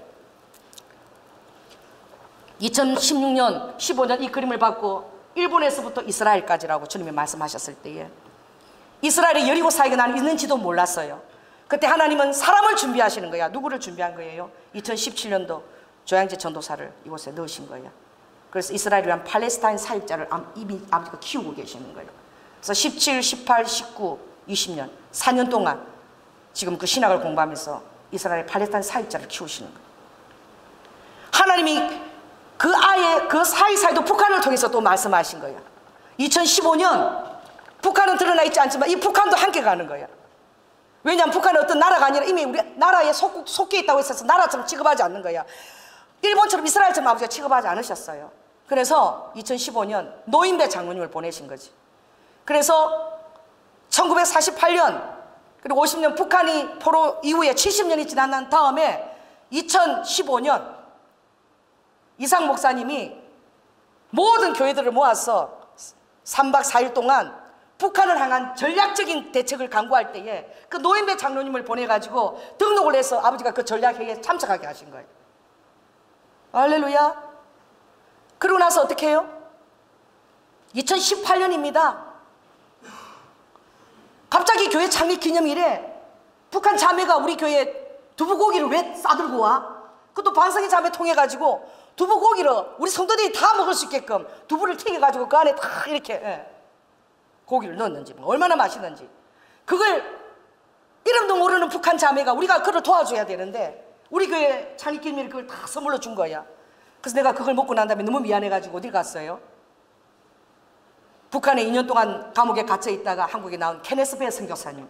2016년 15년 이 그림을 받고 일본에서부터 이스라엘까지라고 주님이 말씀하셨을 때에 이스라엘이 여리고 사이가 있는지도 몰랐어요. 그때 하나님은 사람을 준비하시는 거야. 누구를 준비한 거예요? 2017년도 조양재 전도사를 이곳에 넣으신 거예요. 그래서 이스라엘을 위한 팔레스타인 사역자를 이미 아버지가 키우고 계시는 거예요. 그래서 17, 18, 19, 20년 4년 동안 지금 그 신학을 공부하면서 이스라엘 팔레스타인 사역자를 키우시는 거예요. 하나님이 그 아예 그 사이사이도 북한을 통해서 또 말씀하신 거예요. 2015년 북한은 드러나 있지 않지만 이 북한도 함께 가는 거예요. 왜냐하면 북한은 어떤 나라가 아니라 이미 우리 나라에 속해 있다고 했어서 나라처럼 취급하지 않는 거야. 일본처럼 이스라엘처럼 아버지가 취급하지 않으셨어요. 그래서 2015년 노인배 장로님을 보내신 거지. 그래서 1948년 그리고 50년 북한이 포로 이후에 70년이 지난 다음에 2015년 이상 목사님이 모든 교회들을 모아서 3박 4일 동안 북한을 향한 전략적인 대책을 강구할 때에 그 노인배 장로님을 보내가지고 등록을 해서 아버지가 그 전략회의에 참석하게 하신 거예요. 할렐루야. 그러고 나서 어떻게 해요? 2018년입니다. 갑자기 교회 창립 기념일에 북한 자매가 우리 교회에 두부고기를 왜 싸들고 와? 그것도 반성의 자매 통해가지고 두부고기를 우리 성도들이 다 먹을 수 있게끔 두부를 튀겨가지고 그 안에 다 이렇게 고기를 넣었는지 얼마나 맛있는지 그걸 이름도 모르는 북한 자매가 우리가 그걸 도와줘야 되는데 우리 교회 창립 기념일에 그걸 다 선물로 준 거야. 그래서 내가 그걸 먹고 난 다음에 너무 미안해가지고 어디 갔어요? 북한에 2년 동안 감옥에 갇혀 있다가 한국에 나온 케네스 베 선교사님,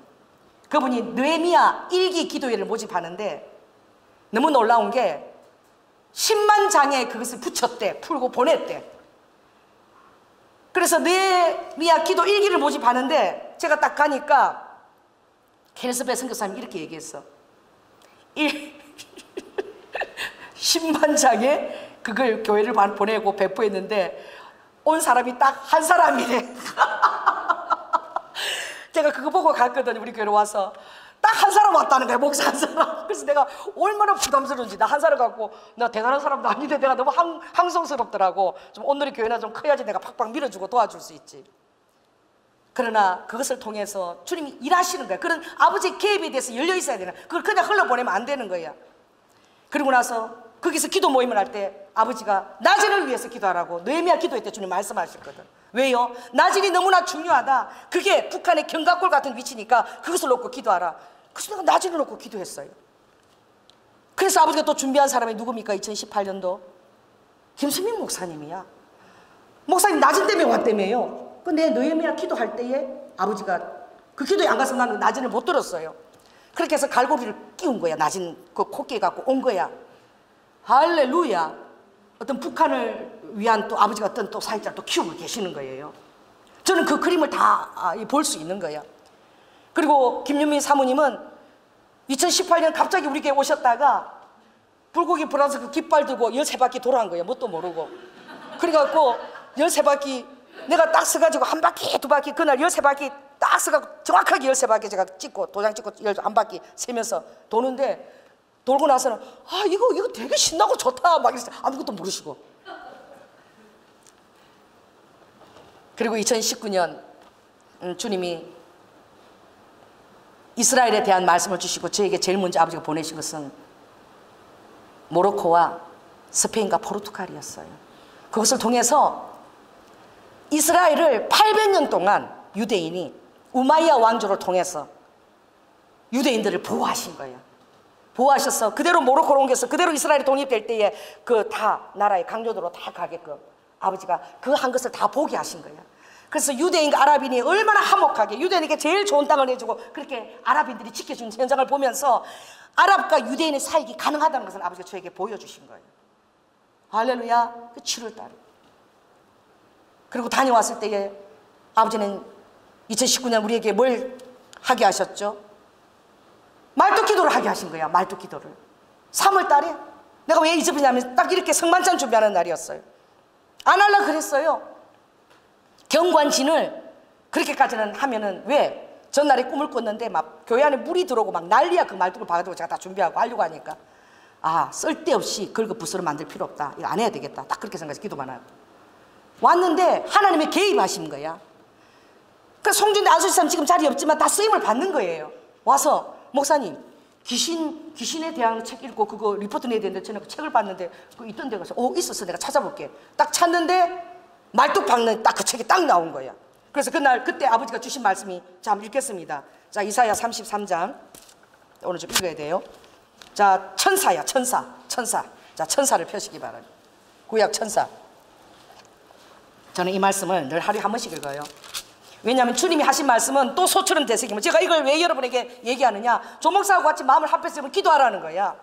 그분이 느헤미야 1기 기도회를 모집하는데 너무 놀라운 게 10만 장에 그것을 붙였대. 풀고 보냈대. 그래서 느헤미야 기도 1기를 모집하는데 제가 딱 가니까 케네스 베 선교사님이 이렇게 얘기했어. 10만 장에 그걸 교회를 보내고 배포했는데 온 사람이 딱 한 사람이래. 제가 그거 보고 갔거든요. 우리 교회로 와서 딱 한 사람 왔다는 거야. 목사 한 사람. 그래서 내가 얼마나 부담스러운지 나 한 사람 갖고 나 대단한 사람도 아닌데 내가 너무 항성스럽더라고. 좀 오늘의 교회나 좀 커야지 내가 팍팍 밀어주고 도와줄 수 있지. 그러나 그것을 통해서 주님이 일하시는 거야. 그런 아버지의 개입에 대해서 열려 있어야 되는. 그걸 그냥 흘러보내면 안 되는 거야. 그리고 나서 거기서 기도 모임을 할 때 아버지가 나진을 위해서 기도하라고 느헤미야 기도회 때 주님 말씀하셨거든. 왜요? 나진이 너무나 중요하다. 그게 북한의 견갑골 같은 위치니까 그것을 놓고 기도하라. 그래서 내가 나진을 놓고 기도했어요. 그래서 아버지가 또 준비한 사람이 누굽니까? 2018년도 김수민 목사님이야. 목사님 나진 때문에 왔다며요. 근데 느헤미야 기도할 때에 아버지가 그 기도에 안 가서 나는 나진을 못 들었어요. 그렇게 해서 갈고리를 끼운 거야. 나진 그 코끼리 갖고 온 거야. 할렐루야. 어떤 북한을 위한 또 아버지가 어떤 또 사역자를 또 키우고 계시는 거예요. 저는 그 그림을 다 볼 수 있는 거야. 그리고 김윤미 사모님은 2018년 갑자기 우리 교회 오셨다가 불고기 불어서 그 깃발 들고 13바퀴 돌아간 거예요. 뭣도 모르고. 그래갖고 13바퀴 내가 딱 서가지고 한 바퀴 두 바퀴 그날 13바퀴 딱 서가지고 정확하게 13바퀴 제가 찍고 도장 찍고 한 바퀴 세면서 도는데 돌고 나서는 이거 되게 신나고 좋다 막 이랬어요. 아무것도 모르시고. 그리고 2019년 주님이 이스라엘에 대한 말씀을 주시고 저에게 제일 먼저 아버지가 보내신 것은 모로코와 스페인과 포르투갈이었어요. 그것을 통해서 이스라엘을 800년 동안 유대인이 우마이야 왕조를 통해서 유대인들을 보호하신 거예요. 보호하셔서 그대로 모로코로 옮겨서 그대로 이스라엘이 독립될 때에 그 다 나라의 강조도로 다 가게끔 아버지가 그 한 것을 다 보게 하신 거예요. 그래서 유대인과 아랍인이 얼마나 화목하게 유대인에게 제일 좋은 땅을 내주고 그렇게 아랍인들이 지켜준 현장을 보면서 아랍과 유대인의 사역이 가능하다는 것을 아버지가 저에게 보여주신 거예요. 할렐루야. 그 7월달에 그리고 다녀왔을 때에 아버지는 2019년 우리에게 뭘 하게 하셨죠. 말뚝 기도를 하게 하신 거야. 말뚝 기도를. 3월 달에 내가 왜 잊어버리냐면 딱 이렇게 성만찬 준비하는 날이었어요. 안 하려고 그랬어요. 경관진을 그렇게까지는 하면은 왜? 전날에 꿈을 꿨는데 막 교회 안에 물이 들어오고 막 난리야. 그 말뚝을 박아두고 제가 다 준비하고 하려고 하니까 아, 쓸데없이 긁어부스러 만들 필요 없다. 이거 안 해야 되겠다. 딱 그렇게 생각해서 기도만 하고 왔는데 하나님이 개입하신 거야. 그 송준대 안수지사님 지금 자리 없지만 다 쓰임을 받는 거예요. 와서 목사님 귀신에 대한 책 읽고 그거 리포트 내야 되는데 저는 그 책을 봤는데 그 있던 데 가서 있었어. 내가 찾아볼게. 딱 찾는데 말뚝 박는 딱 그 책이 딱 나온 거야. 그래서 그때 아버지가 주신 말씀이 자 한번 읽겠습니다. 자 이사야 33장 오늘 좀 읽어야 돼요. 자 천사야 천사. 자 천사를 펴시기 바랍니다. 구약 천사. 저는 이 말씀을 늘 하루에 한 번씩 읽어요. 왜냐하면 주님이 하신 말씀은 또 소처럼 되새기면 제가 이걸 왜 여러분에게 얘기하느냐, 조목사하고 같이 마음을 합해서 기도하라는 거야.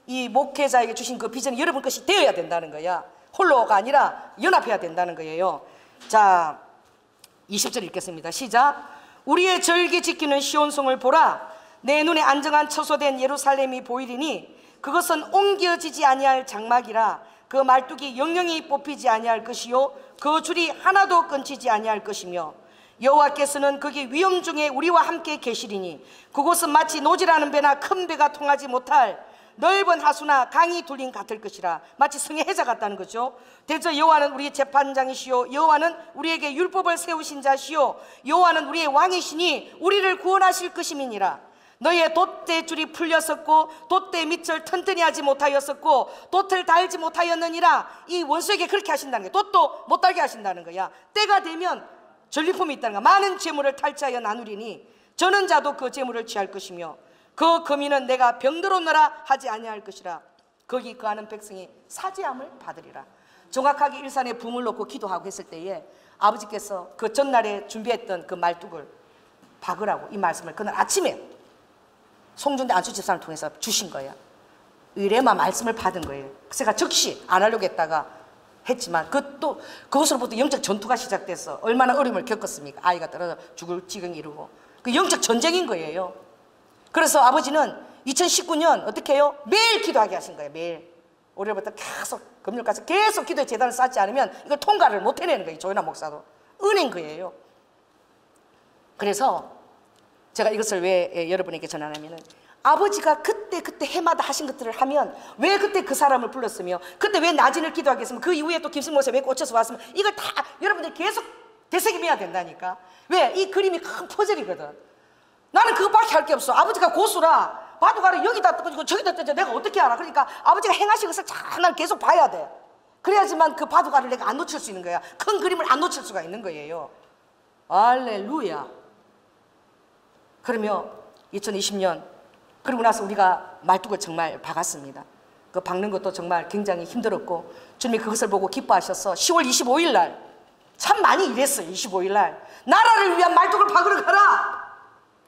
이 목회자에게 주신 그 비전이 여러분 것이 되어야 된다는 거야. 홀로가 아니라 연합해야 된다는 거예요. 자 20절 읽겠습니다. 시작. 우리의 절기 지키는 시온성을 보라. 내 눈에 안정한 처소된 예루살렘이 보이리니 그것은 옮겨지지 아니할 장막이라. 그 말뚝이 영영이 뽑히지 아니할 것이요 그 줄이 하나도 끊치지 아니할 것이며 여호와께서는 거기 위험 중에 우리와 함께 계시리니 그곳은 마치 노지라는 배나 큰 배가 통하지 못할 넓은 하수나 강이 둘린 같을 것이라. 마치 성의 해자 같다는 거죠. 대저 여호와는 우리의 재판장이시요 여호와는 우리에게 율법을 세우신 자시요 여호와는 우리의 왕이시니 우리를 구원하실 것임이니라. 너희의 돛대 줄이 풀렸었고 돛대 밑을 튼튼히 하지 못하였었고 돛을 달지 못하였느니라. 이 원수에게 그렇게 하신다는 거야. 돛도 못 달게 하신다는 거야. 때가 되면 전리품이 있다는 거야. 많은 재물을 탈취하여 나누리니 저는 자도 그 재물을 취할 것이며 그 금인은 내가 병들었노라 하지 아니할 것이라. 거기 거하는 백성이 사죄함을 받으리라. 정확하게 일산에 붕을 놓고 기도하고 했을 때에 아버지께서 그 전날에 준비했던 그 말뚝을 박으라고 이 말씀을 그날 아침에 송준대 안수집사를 통해서 주신 거예요. 의뢰만 말씀을 받은 거예요. 제가 즉시 안 하려고 했다가 했지만 그것으로부터 영적 전투가 시작돼서 얼마나 어려움을 겪었습니까? 아이가 떨어져 죽을 지경에 이르고 그 영적 전쟁인 거예요. 그래서 아버지는 2019년 어떻게 해요? 매일 기도하게 하신 거예요. 매일. 올해부터 계속 금요일까지 계속 기도의 재단을 쌓지 않으면 이걸 통과를 못 해내는 거예요. 조연아 목사도. 은행 거예요. 그래서 제가 이것을 왜 여러분에게 전하냐면은 아버지가 그때 해마다 하신 것들을 하면 왜 그때 그 사람을 불렀으며 그때 왜 나진을 기도하게 했으면 그 이후에 또 김승 목사가 왜 꽂혀서 왔으면 이걸 다 여러분들이 계속 되새김해야 된다니까. 왜? 이 그림이 큰 퍼즐이거든. 나는 그거밖에 할 게 없어. 아버지가 고수라 바둑알을 여기다 뜨고 저기다 뜨지 내가 어떻게 알아. 그러니까 아버지가 행하신 것을 잘 계속 봐야 돼. 그래야지만 그 바둑알을 내가 안 놓칠 수 있는 거야. 큰 그림을 안 놓칠 수가 있는 거예요. 할렐루야. 그러면 2020년 그러고 나서 우리가 말뚝을 정말 박았습니다. 그 박는 것도 정말 굉장히 힘들었고 주님이 그것을 보고 기뻐하셔서 10월 25일 날 참 많이 일했어요. 25일 날 나라를 위한 말뚝을 박으러 가라.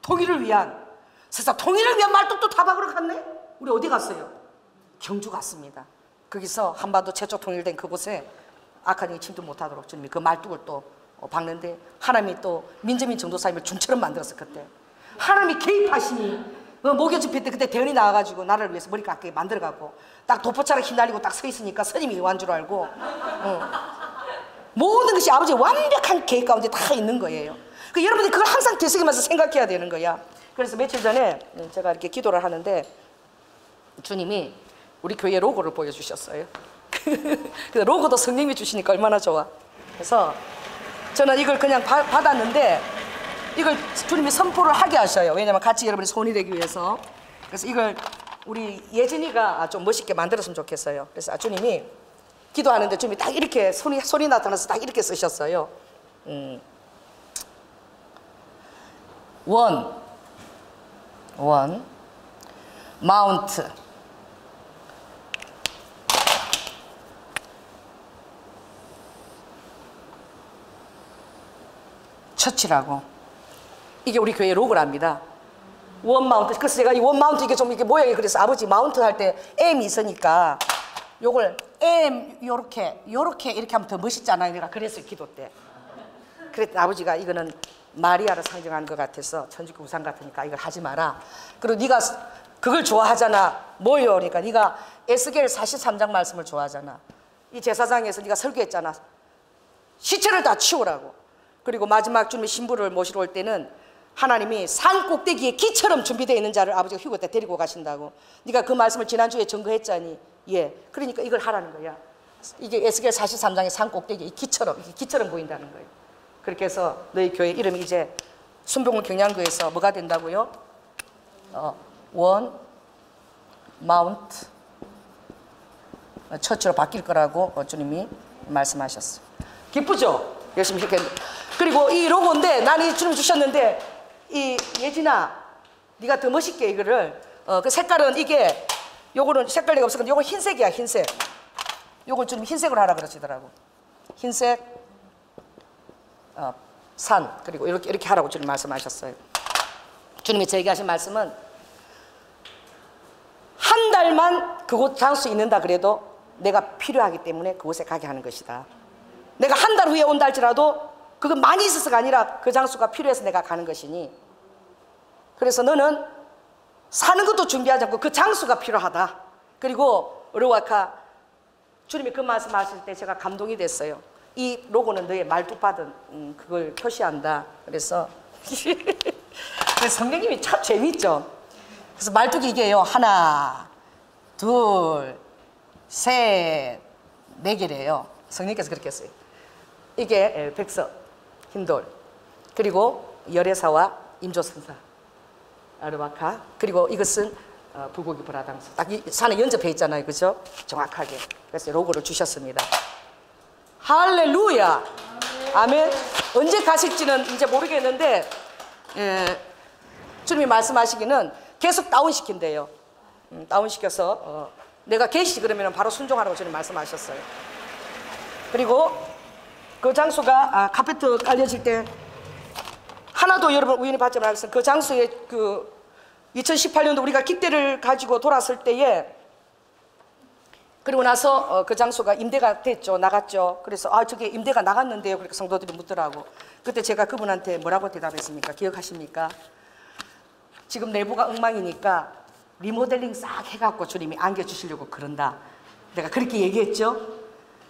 통일을 위한. 세상 통일을 위한 말뚝도 다 박으러 갔네. 우리 어디 갔어요? 경주 갔습니다. 거기서 한반도 최초 통일된 그곳에 악한 영이 침투 못하도록 주님이 그 말뚝을 또 박는데 하나님이 또 민재민 전도사님을 중처럼 만들었어. 그때 하나님이 개입하시니 목요 집회 때 그때 대현이 나와가지고 나라를 위해서 머리 깎게 만들어갖고 딱 도포차를 휘날리고 딱 서 있으니까 스님이 요한 줄 알고 모든 것이 아버지의 완벽한 계획 가운데 다 있는 거예요. 여러분들이 그걸 항상 되새기면서 생각해야 되는 거야. 그래서 며칠 전에 제가 이렇게 기도를 하는데 주님이 우리 교회 로고를 보여주셨어요. 근데 로고도 성령님이 주시니까 얼마나 좋아. 그래서 저는 이걸 그냥 받았는데 이걸 주님이 선포를 하게 하셔요. 왜냐면 같이 여러분이 손이 되기 위해서. 그래서 이걸 우리 예진이가 좀 멋있게 만들었으면 좋겠어요. 그래서 주님이 기도하는데 주님이 딱 이렇게 손이 나타나서 딱 이렇게 쓰셨어요. 원 마운트 처치라고. 이게 우리 교회 로고랍니다. 원 마운트. 그래서 제가 이 원 마운트 이게 좀 이렇게 모양이 그래서 아버지 마운트 할 때 M이 있으니까 요걸 M 요렇게 이렇게 하면 더 멋있잖아요. 내가 그랬어요. 기도 때. 그랬더니 아버지가 이거는 마리아를 상징하는 것 같아서 천주교 우상 같으니까 이걸 하지 마라. 그리고 네가 그걸 좋아하잖아. 뭐요? 그러니까 네가 에스겔 43장 말씀을 좋아하잖아. 이 제사장에서 네가 설교했잖아. 시체를 다 치우라고. 그리고 마지막 주님의 신부를 모시러 올 때는 하나님이 산 꼭대기에 기처럼 준비되어 있는 자를 아버지가 휴거 때 데리고 가신다고. 네가 그 말씀을 지난주에 증거했잖니. 예. 그러니까 이걸 하라는 거야. 이게 에스겔 43장의 산 꼭대기에 기처럼 보인다는 거예요. 그렇게 해서 너희 교회 이름이 이제 순복음 경량교에서 뭐가 된다고요? 원 마운트 처치로 바뀔 거라고 주님이 말씀하셨어요. 기쁘죠? 열심히 했겠는데. 그리고 이 로고인데 나는 이 주님 주셨는데 이 예진아 네가 더 멋있게 이거를 그 색깔은 이게 요거는 색깔이 없었는데 요거 흰색이야. 흰색. 요걸 주님 흰색으로 하라 그러시더라고. 흰색 산 그리고 이렇게 하라고 주님 말씀하셨어요. 주님이 저에게 하신 말씀은 한 달만 그곳 장소에 있는다 그래도 내가 필요하기 때문에 그곳에 가게 하는 것이다. 내가 한 달 후에 온다 할지라도 그건 많이 있어서가 아니라 그 장소가 필요해서 내가 가는 것이니 그래서 너는 사는 것도 준비하지 않고 그 장소가 필요하다. 그리고 르와카 주님이 그 말씀하실 때 제가 감동이 됐어요. 이 로고는 너의 말뚝받은 그걸 표시한다. 그래서 성령님이 참 재밌죠. 그래서 말뚝이 이게요. 하나, 둘, 셋, 네 개래요. 성령님께서 그렇게 했어요. 이게 백석, 흰돌, 그리고 열애사와 임조선사, 아르바카, 그리고 이것은 불고기 브라당수. 딱 이 산에 연접해 있잖아요. 그죠? 정확하게. 그래서 로고를 주셨습니다. 할렐루야. 아멘. 언제 가실지는 이제 모르겠는데 주님이 말씀하시기는 계속 다운시킨대요. 다운시켜서 내가 계시 그러면 바로 순종하라고 주님 말씀하셨어요. 그리고 그 장소가 카페트 깔려질 때 하나도 여러분 우연히 받지 말겠어요. 그 장소에 그 2018년도 우리가 깃대를 가지고 돌았을 때에 그리고 나서 그 장소가 임대가 됐죠. 나갔죠. 그래서 저게 임대가 나갔는데요. 그렇게 성도들이 묻더라고. 그때 제가 그분한테 뭐라고 대답했습니까? 기억하십니까? 지금 내부가 엉망이니까 리모델링 싹 해갖고 주님이 안겨주시려고 그런다. 내가 그렇게 얘기했죠.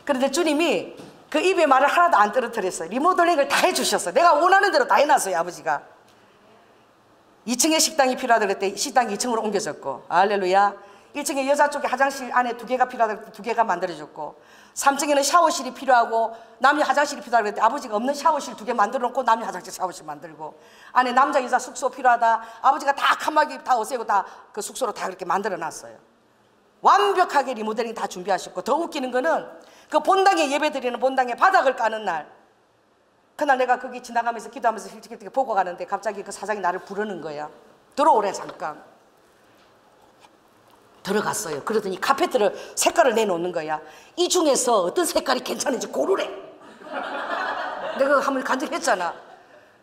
그런데 주님이 그 입에 말을 하나도 안 떨어뜨렸어요. 리모델링을 다 해주셨어요. 내가 원하는 대로 다 해놨어요. 아버지가 2층에 식당이 필요하다 그랬더니 식당이 2층으로 옮겨졌고, 할렐루야. 1층에 여자 쪽에 화장실 안에 2개가 필요하다 그랬더니 2개가 만들어졌고, 3층에는 샤워실이 필요하고 남녀 화장실이 필요하다 그랬더니 아버지가 없는 샤워실 2개 만들어 놓고 남녀 화장실 샤워실 만들고, 안에 남자 여자 숙소 필요하다 아버지가 다 칸막이 다 없애고 다 그 숙소로 다 그렇게 만들어 놨어요. 완벽하게 리모델링 다 준비하셨고, 더 웃기는 거는 그 본당에 예배 드리는 본당에 바닥을 까는 날, 그날 내가 거기 지나가면서 기도하면서 일찍 보고 가는데 갑자기 그 사장이 나를 부르는 거야. 들어오래. 잠깐 들어갔어요. 그러더니 카페트를 색깔을 내놓는 거야. 이 중에서 어떤 색깔이 괜찮은지 고르래. 내가 한번 간증했잖아.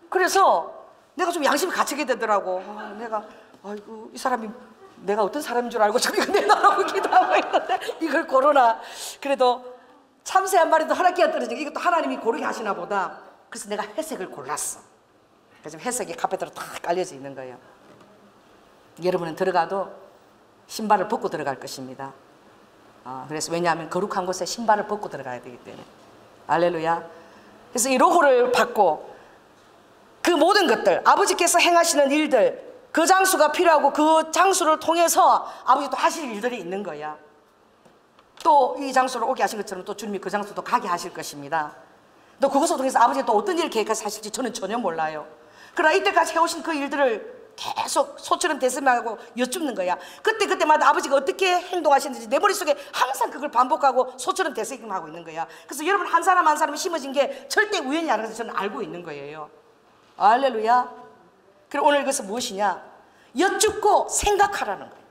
그래서 내가 좀 양심이 갇히게 되더라고. 내가 아이고 이 사람이 내가 어떤 사람인 줄 알고 지금 이거 내놔라고 기도하고 있는데 이걸 고르나. 그래도 참새 한 마리도 하나끼가 떨어지니까 이것도 하나님이 고르게 하시나 보다. 그래서 내가 회색을 골랐어. 그래서 회색이 카페트로 딱 깔려져 있는 거예요. 여러분은 들어가도 신발을 벗고 들어갈 것입니다. 그래서 왜냐하면 거룩한 곳에 신발을 벗고 들어가야 되기 때문에. 할렐루야. 그래서 이 로고를 받고 그 모든 것들, 아버지께서 행하시는 일들, 그 장소가 필요하고 그 장소를 통해서 아버지도 하실 일들이 있는 거야. 또 이 장소를 오게 하신 것처럼 또 주님이 그 장소도 가게 하실 것입니다. 또 그것을 통해서 아버지가 또 어떤 일을 계획해서 하실지 저는 전혀 몰라요. 그러나 이때까지 해오신 그 일들을 계속 소처럼 대슴하고 여쭙는 거야. 그때마다 아버지가 어떻게 행동하시는지 내 머릿속에 항상 그걸 반복하고 소처럼 대슴하고 있는 거야. 그래서 여러분 한 사람 한 사람이 심어진 게 절대 우연이 아니라는 것을 저는 알고 있는 거예요. 할렐루야. 그리고 오늘 그것은 무엇이냐? 여쭙고 생각하라는 거예요.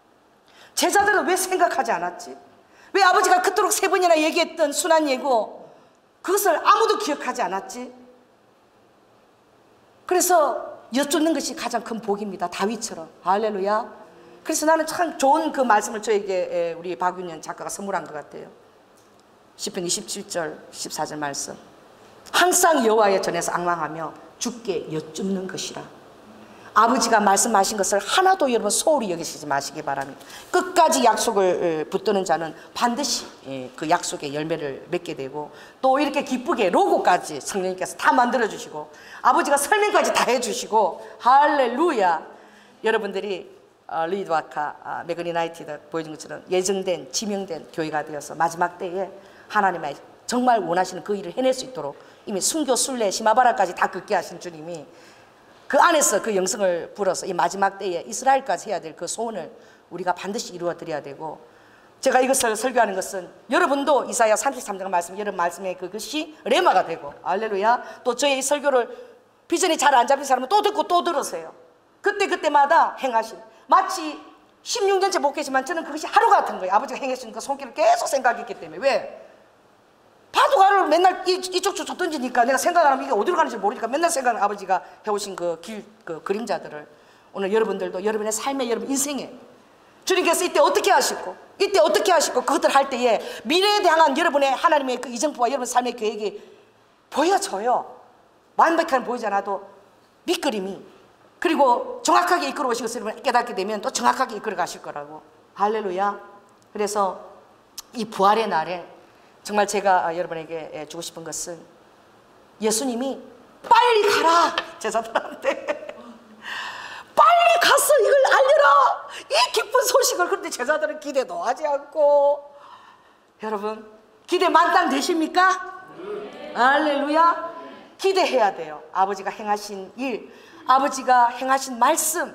제자들은 왜 생각하지 않았지? 왜 아버지가 그토록 3번이나 얘기했던 순한 예고 그것을 아무도 기억하지 않았지? 그래서 여쭙는 것이 가장 큰 복입니다. 다윗처럼. 할렐루야. 그래서 나는 참 좋은 그 말씀을 저에게 우리 박윤현 작가가 선물한 것 같아요. 시편 27절 14절 말씀. 항상 여호와의 전에서 앙망하며 주께 여쭙는 것이라. 아버지가 말씀하신 것을 하나도 여러분 소홀히 여기시지 마시기 바랍니다. 끝까지 약속을 붙드는 자는 반드시 그 약속의 열매를 맺게 되고, 또 이렇게 기쁘게 로고까지 성령님께서 다 만들어주시고 아버지가 설명까지 다 해주시고, 할렐루야. 여러분들이 리드와카 메건 유나이티드 보여준 것처럼 예정된 지명된 교회가 되어서 마지막 때에 하나님의 정말 원하시는 그 일을 해낼 수 있도록 이미 순교, 순례, 시마바라까지 다 긋게 하신 주님이 그 안에서 그 영성을 불어서 이 마지막 때에 이스라엘까지 해야 될 그 소원을 우리가 반드시 이루어 드려야 되고, 제가 이것을 설교하는 것은 여러분도 이사야 33장 말씀, 여러분 말씀에 그것이 레마가 되고, 할렐루야. 또 저의 이 설교를 비전이 잘 안 잡힌 사람은 또 듣고 또 들으세요. 그때마다 행하신, 마치 16년째 목회지만 저는 그것이 하루 같은 거예요. 아버지가 행하신 그 손길을 계속 생각했기 때문에. 왜? 파도가를 맨날 이쪽 저쪽 던지니까 내가 생각 안 하면 이게 어디로 가는지 모르니까 맨날 생각하는 아버지가 해오신 그 그림자들을 오늘 여러분들도 여러분의 삶에, 여러분 인생에 주님께서 이때 어떻게 하시고 이때 어떻게 하시고 그것들 할 때에 미래에 대한 여러분의 하나님의 그 이정표와 여러분 삶의 계획이 보여져요. 완벽하게 보이지 않아도 밑그림이, 그리고 정확하게 이끌어 오신 것을 여러분 깨닫게 되면 또 정확하게 이끌어 가실 거라고. 할렐루야. 그래서 이 부활의 날에 정말 제가 여러분에게 주고 싶은 것은, 예수님이 빨리 가라 제자들한테 빨리 가서 이걸 알려라, 이 기쁜 소식을. 그런데 제자들은 기대도 하지 않고, 여러분 기대 만땅 되십니까? 할렐루야. 기대해야 돼요. 아버지가 행하신 일, 아버지가 행하신 말씀,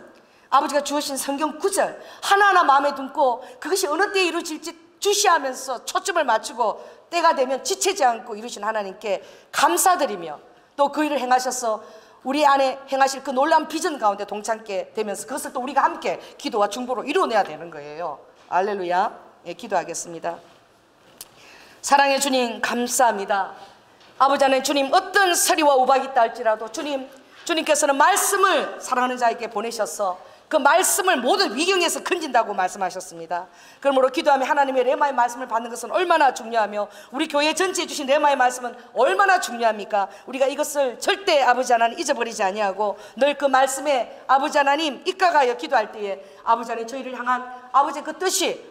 아버지가 주신 성경 구절 하나하나 마음에 담고 그것이 어느 때에 이루어질지 주시하면서 초점을 맞추고 때가 되면 지체지 않고 이루신 하나님께 감사드리며, 또 그 일을 행하셔서 우리 안에 행하실 그 놀라운 비전 가운데 동참게 되면서 그것을 또 우리가 함께 기도와 중보로 이루어내야 되는 거예요. 할렐루야. 예, 기도하겠습니다. 사랑의 주님 감사합니다. 아버지 하나님, 주님 어떤 서리와 우박이 있다 할지라도 주님께서는 말씀을 사랑하는 자에게 보내셔서 그 말씀을 모든 위경에서 건진다고 말씀하셨습니다. 그러므로 기도하며 하나님의 레마의 말씀을 받는 것은 얼마나 중요하며 우리 교회 전체에 주신 레마의 말씀은 얼마나 중요합니까? 우리가 이것을 절대 아버지 하나님 잊어버리지 아니하고 늘 그 말씀에 아버지 하나님 입각하여 기도할 때에 아버지 하나님 저희를 향한 아버지의 그 뜻이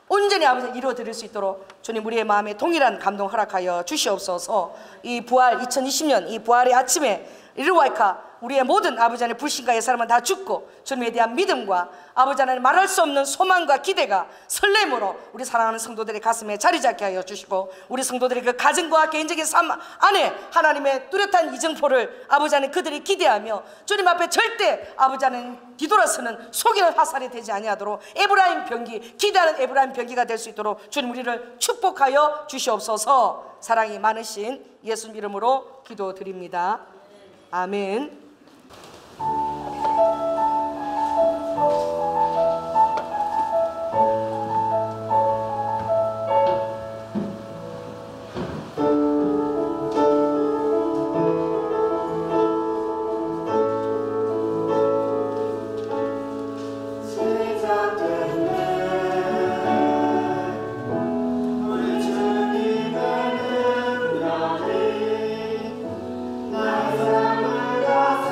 온전히 아버지 이루어 드릴 수 있도록 주님 우리의 마음에 동일한 감동 허락하여 주시옵소서. 이 부활 2020년 이 부활의 아침에 이르와이카 우리의 모든 아버지 하나님 불신과 예사람은 다 죽고 주님에 대한 믿음과 아버지 하나님 말할 수 없는 소망과 기대가 설렘으로 우리 사랑하는 성도들의 가슴에 자리 잡게 하여 주시고, 우리 성도들의 그 가정과 개인적인 삶 안에 하나님의 뚜렷한 이정표를 아버지 하나님 그들이 기대하며 주님 앞에 절대 아버지 하나님 뒤돌아서는 속이는 화살이 되지 아니하도록 에브라임 병기, 기대하는 에브라임 병기가 될 수 있도록 주님 우리를 축복하여 주시옵소서. 사랑이 많으신 예수 이름으로 기도드립니다. 아멘. 나의 삶을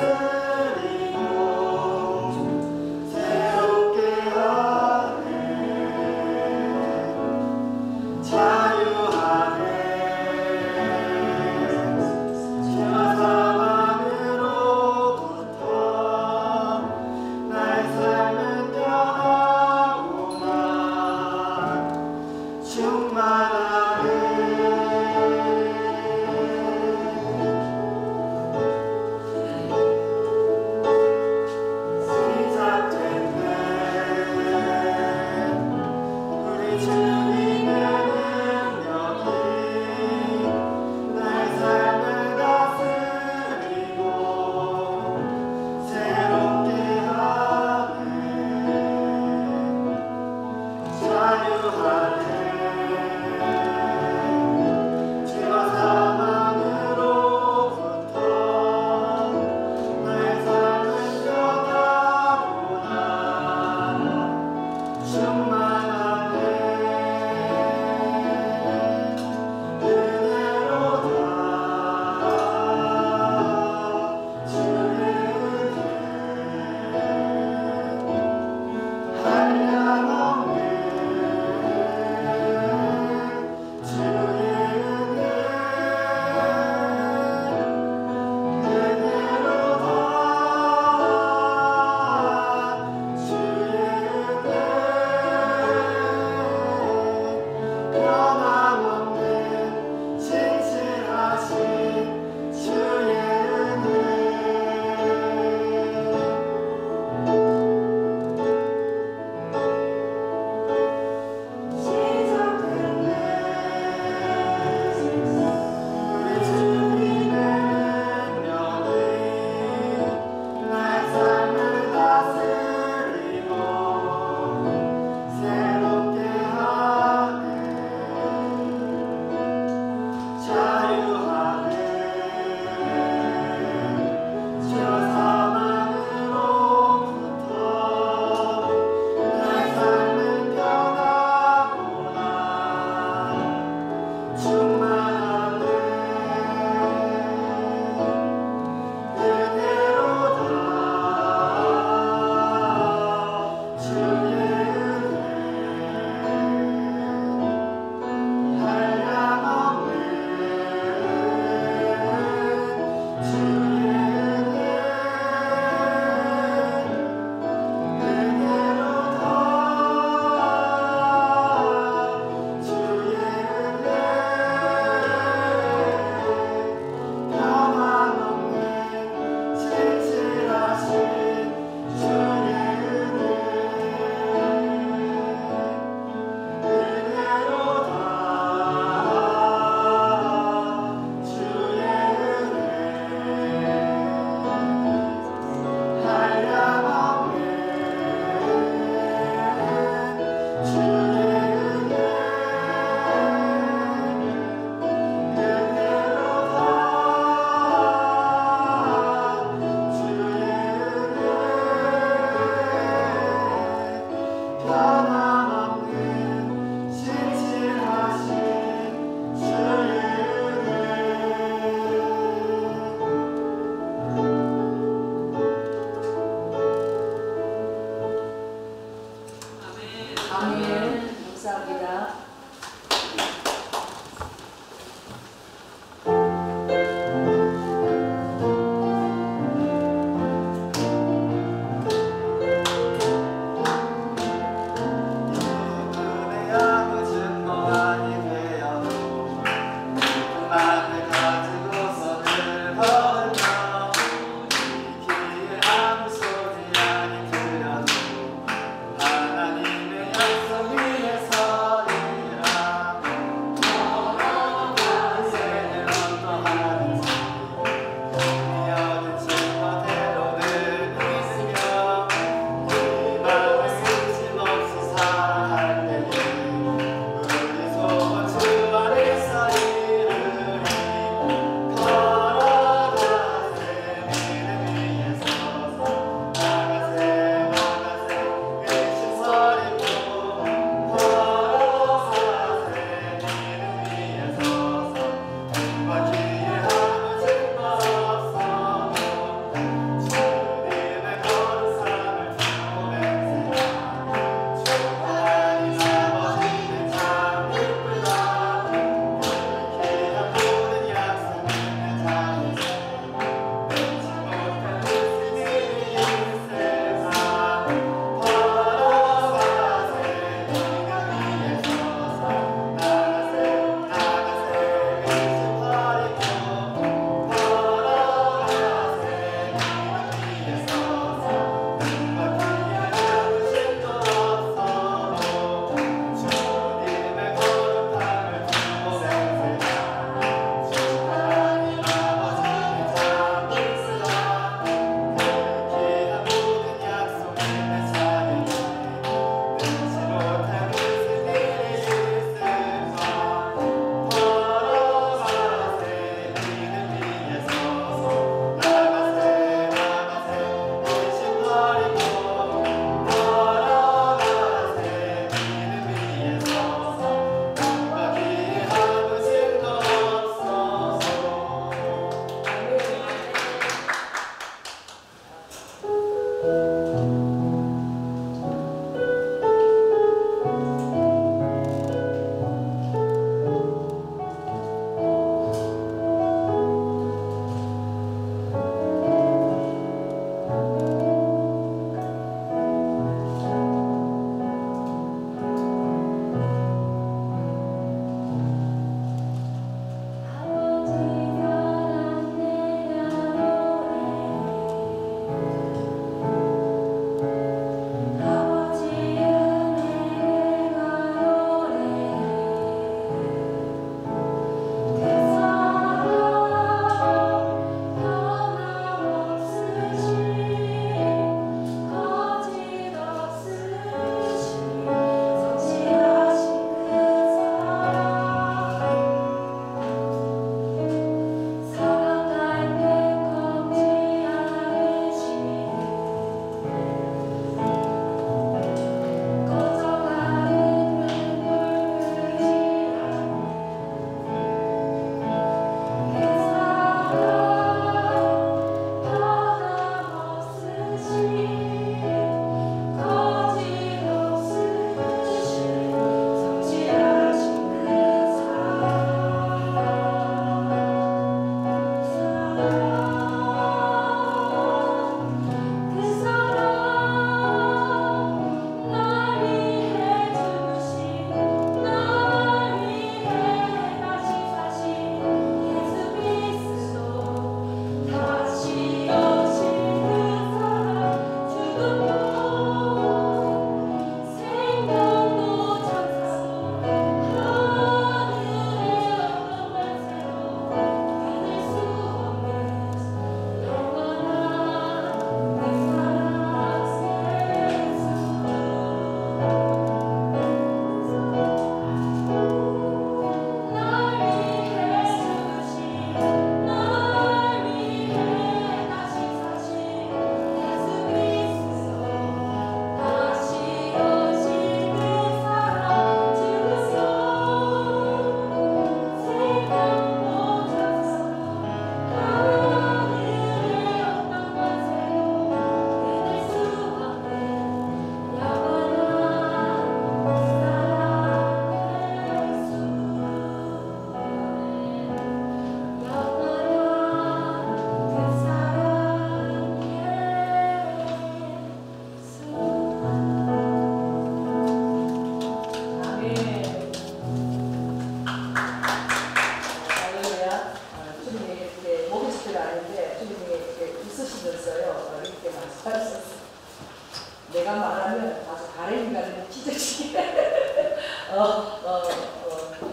내가 말하면 아주 가래인간을 찢어지게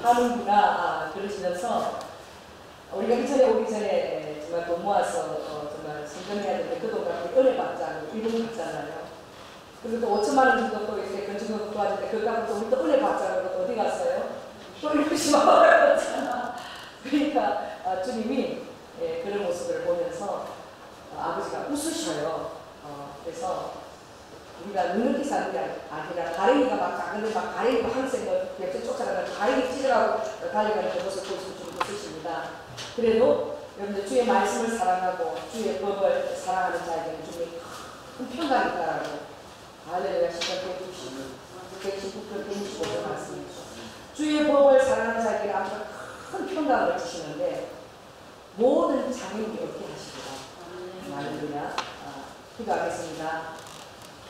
하는구나 그러시면서 우리가 그 전에 오기 전에 정말 돈 모아서 정말 선전해야 되는데 그 돈 갖고 은혜 받자고 일본 갔잖아요. 그리고 또 5천만 원 정도 또 이렇게 건축업 도와주는데 그거 갖고 또 우리 또 은혜 받자고 또 어디 갔어요? 또 이러시 말았잖아. 그러니까 주님이 그런 모습을 보면서 아버지가 웃으셔요. 그래서 우리가 늙게 사는 게 아니라 가랭이가 막 작은데 막 가랭이가 항상 옆에 쫓아가면 가랭이 찢어가고 달려가는 그 모습을 보시면 좀 웃으십니다. 그래도 여러분들 주의 말씀을 사랑하고 주의 법을 사랑하는 자에게는 주님이 큰 평강이 있다라고 할렐루야 10편 119편 165편 말씀이죠. 주의 법을 사랑하는 자에게는 아주 큰 평강을 주시는데 모든 장애물이 없게 하시리라. 할렐루야. 기도하겠습니다.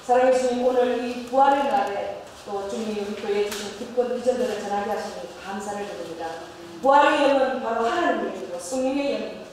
사랑의 주님, 오늘 이 부활의 날에 또 주님이 우리 교회에 주신 기쁜 비전들을 전하게 하시니 감사를 드립니다. 부활의 영은 바로 하나님의 영이고 성령의 영이고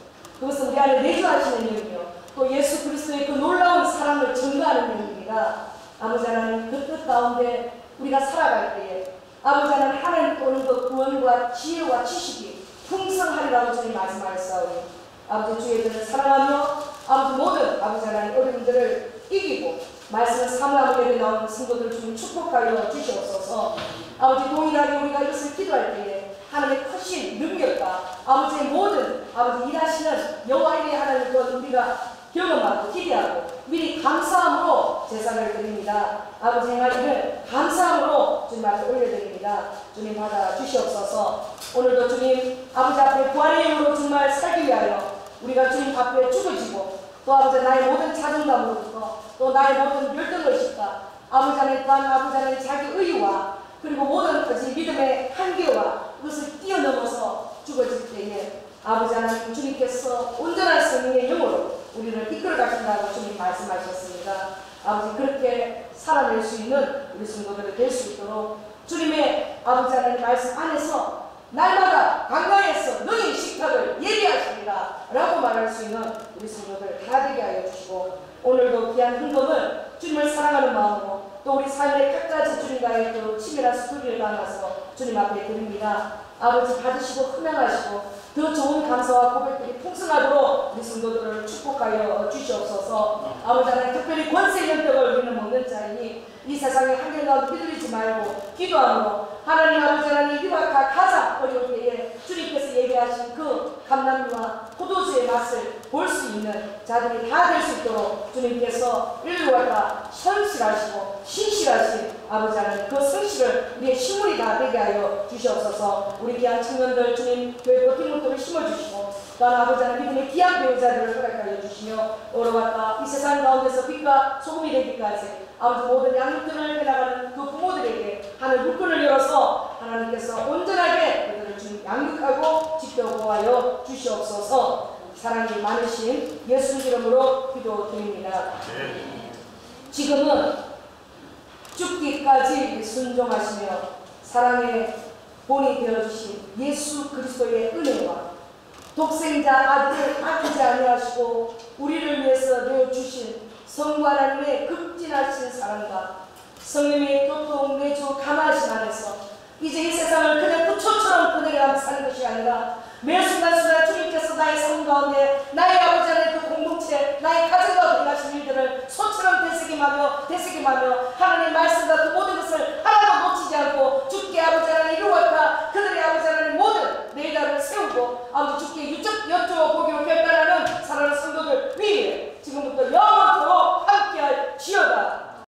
그것은 우리 안에 내주하시는 영이요 또 예수 그리스도의 그 놀라운 사랑을 증거하는 영입니다. 아버지 하나님 그 뜻 가운데 우리가 살아갈 때에 아버지 하나님 하나님 오는 그 구원과 지혜와 지식이 풍성하리라고 주님 말씀하셨사오니 아버지 주의 이들을 사랑하며 아버지 모든 아버지 하나님 어려움들을 이기고 말씀을 사모하는 예배 나오는 성도들 주님 축복하여 주시옵소서. 아버지 동일하게 우리가 이것을 기도할 때에 하나님의 크신 능력과 아버지의 모든 아버지 일하시는 여호와의 하나님 것 우리가 경험하고 기대하고 미리 감사함으로 제사를 드립니다. 아버지 행하기를 감사함으로 주님 앞에 올려드립니다. 주님 받아 주시옵소서. 오늘도 주님 아버지 앞에 부활의 영으로 정말 살기 위하여 우리가 주님 앞에 죽어지고 또 아버지 나의 모든 자존감으로부터 또 나의 모든 열등의식과 아버지 하나님 또한 아버지 하나님 자기 의와 그리고 모든 믿음의 한계와 그것을 뛰어넘어서 죽어질 때에 아버지 하나님 주님께서 온전한 성령의 영으로 우리를 이끌어 가신다고 주님 말씀하셨습니다. 아버지 그렇게 살아낼 수 있는 우리 성도들이 될 수 있도록 주님의 아버지 하나님 말씀 안에서 날마다 강가에서 너희 식탁을 예비하십니다 라고 말할 수 있는 우리 성도들 다 되게 하여 주시고 오늘도 귀한 헌금을 주님을 사랑하는 마음으로 또 우리 삶의 각가지 주님과의 그 치밀한 스토리를 나눠서 주님 앞에 드립니다. 아버지 받으시고 흠양하시고 더 좋은 감사와 고백들이 풍성하도록 우리 성도들을 축복하여 주시옵소서. 아버지 하나님 특별히 권세 영역을 우리는 먹는 자이니 이 세상의 한결 가운데 휘둘리지 말고 기도함으로 하나님 아버지 하나님 유학과 가장 어려울 때에 주님께서 얘기하신 그 감람류와 포도주의 맛을 볼 수 있는 자들이 다 될 수 있도록 주님께서 인류와 성실하시고 신실하신 아버지 하나님 그 성실을 우리의 식물이 다 되게 하여 주시옵소서. 우리 귀한 청년들 주님 교회 버팀목들을 심어주시고 또한 아버지 하나님 믿음의 귀한 배우자들을 허락하여 주시며 오로왔다 이 세상 가운데서 빛과 소금이 되기까지 아버지 모든 양육들을 해나가는 그 부모들에게 하늘 물건을 열어서 하나님께서 온전하게 그들을 주님 양육하고 지켜 보호하여 주시옵소서. 사랑이 많으신 예수님 이름으로 기도드립니다. 지금은 죽기까지 순종하시며 사랑의 본이 되어주신 예수 그리스도의 은혜와 독생자 아들을 아끼지 아니하시고 우리를 위해서 내어주신 성부 하나님의 극진하신 사랑과 성령의 교통 내주 감화하심 안에서 이제 이 세상을 그냥 부초처럼 그대로 사는 것이 아니라 매 순간순간 주님께서 나의 삶 가운데 나의 아버지 하나님 그 공동체 나의 가정과 들어가신 일들을 소처럼 되새김하며 하나님의 말씀과 그 모든 것을 하나도 놓치지 않고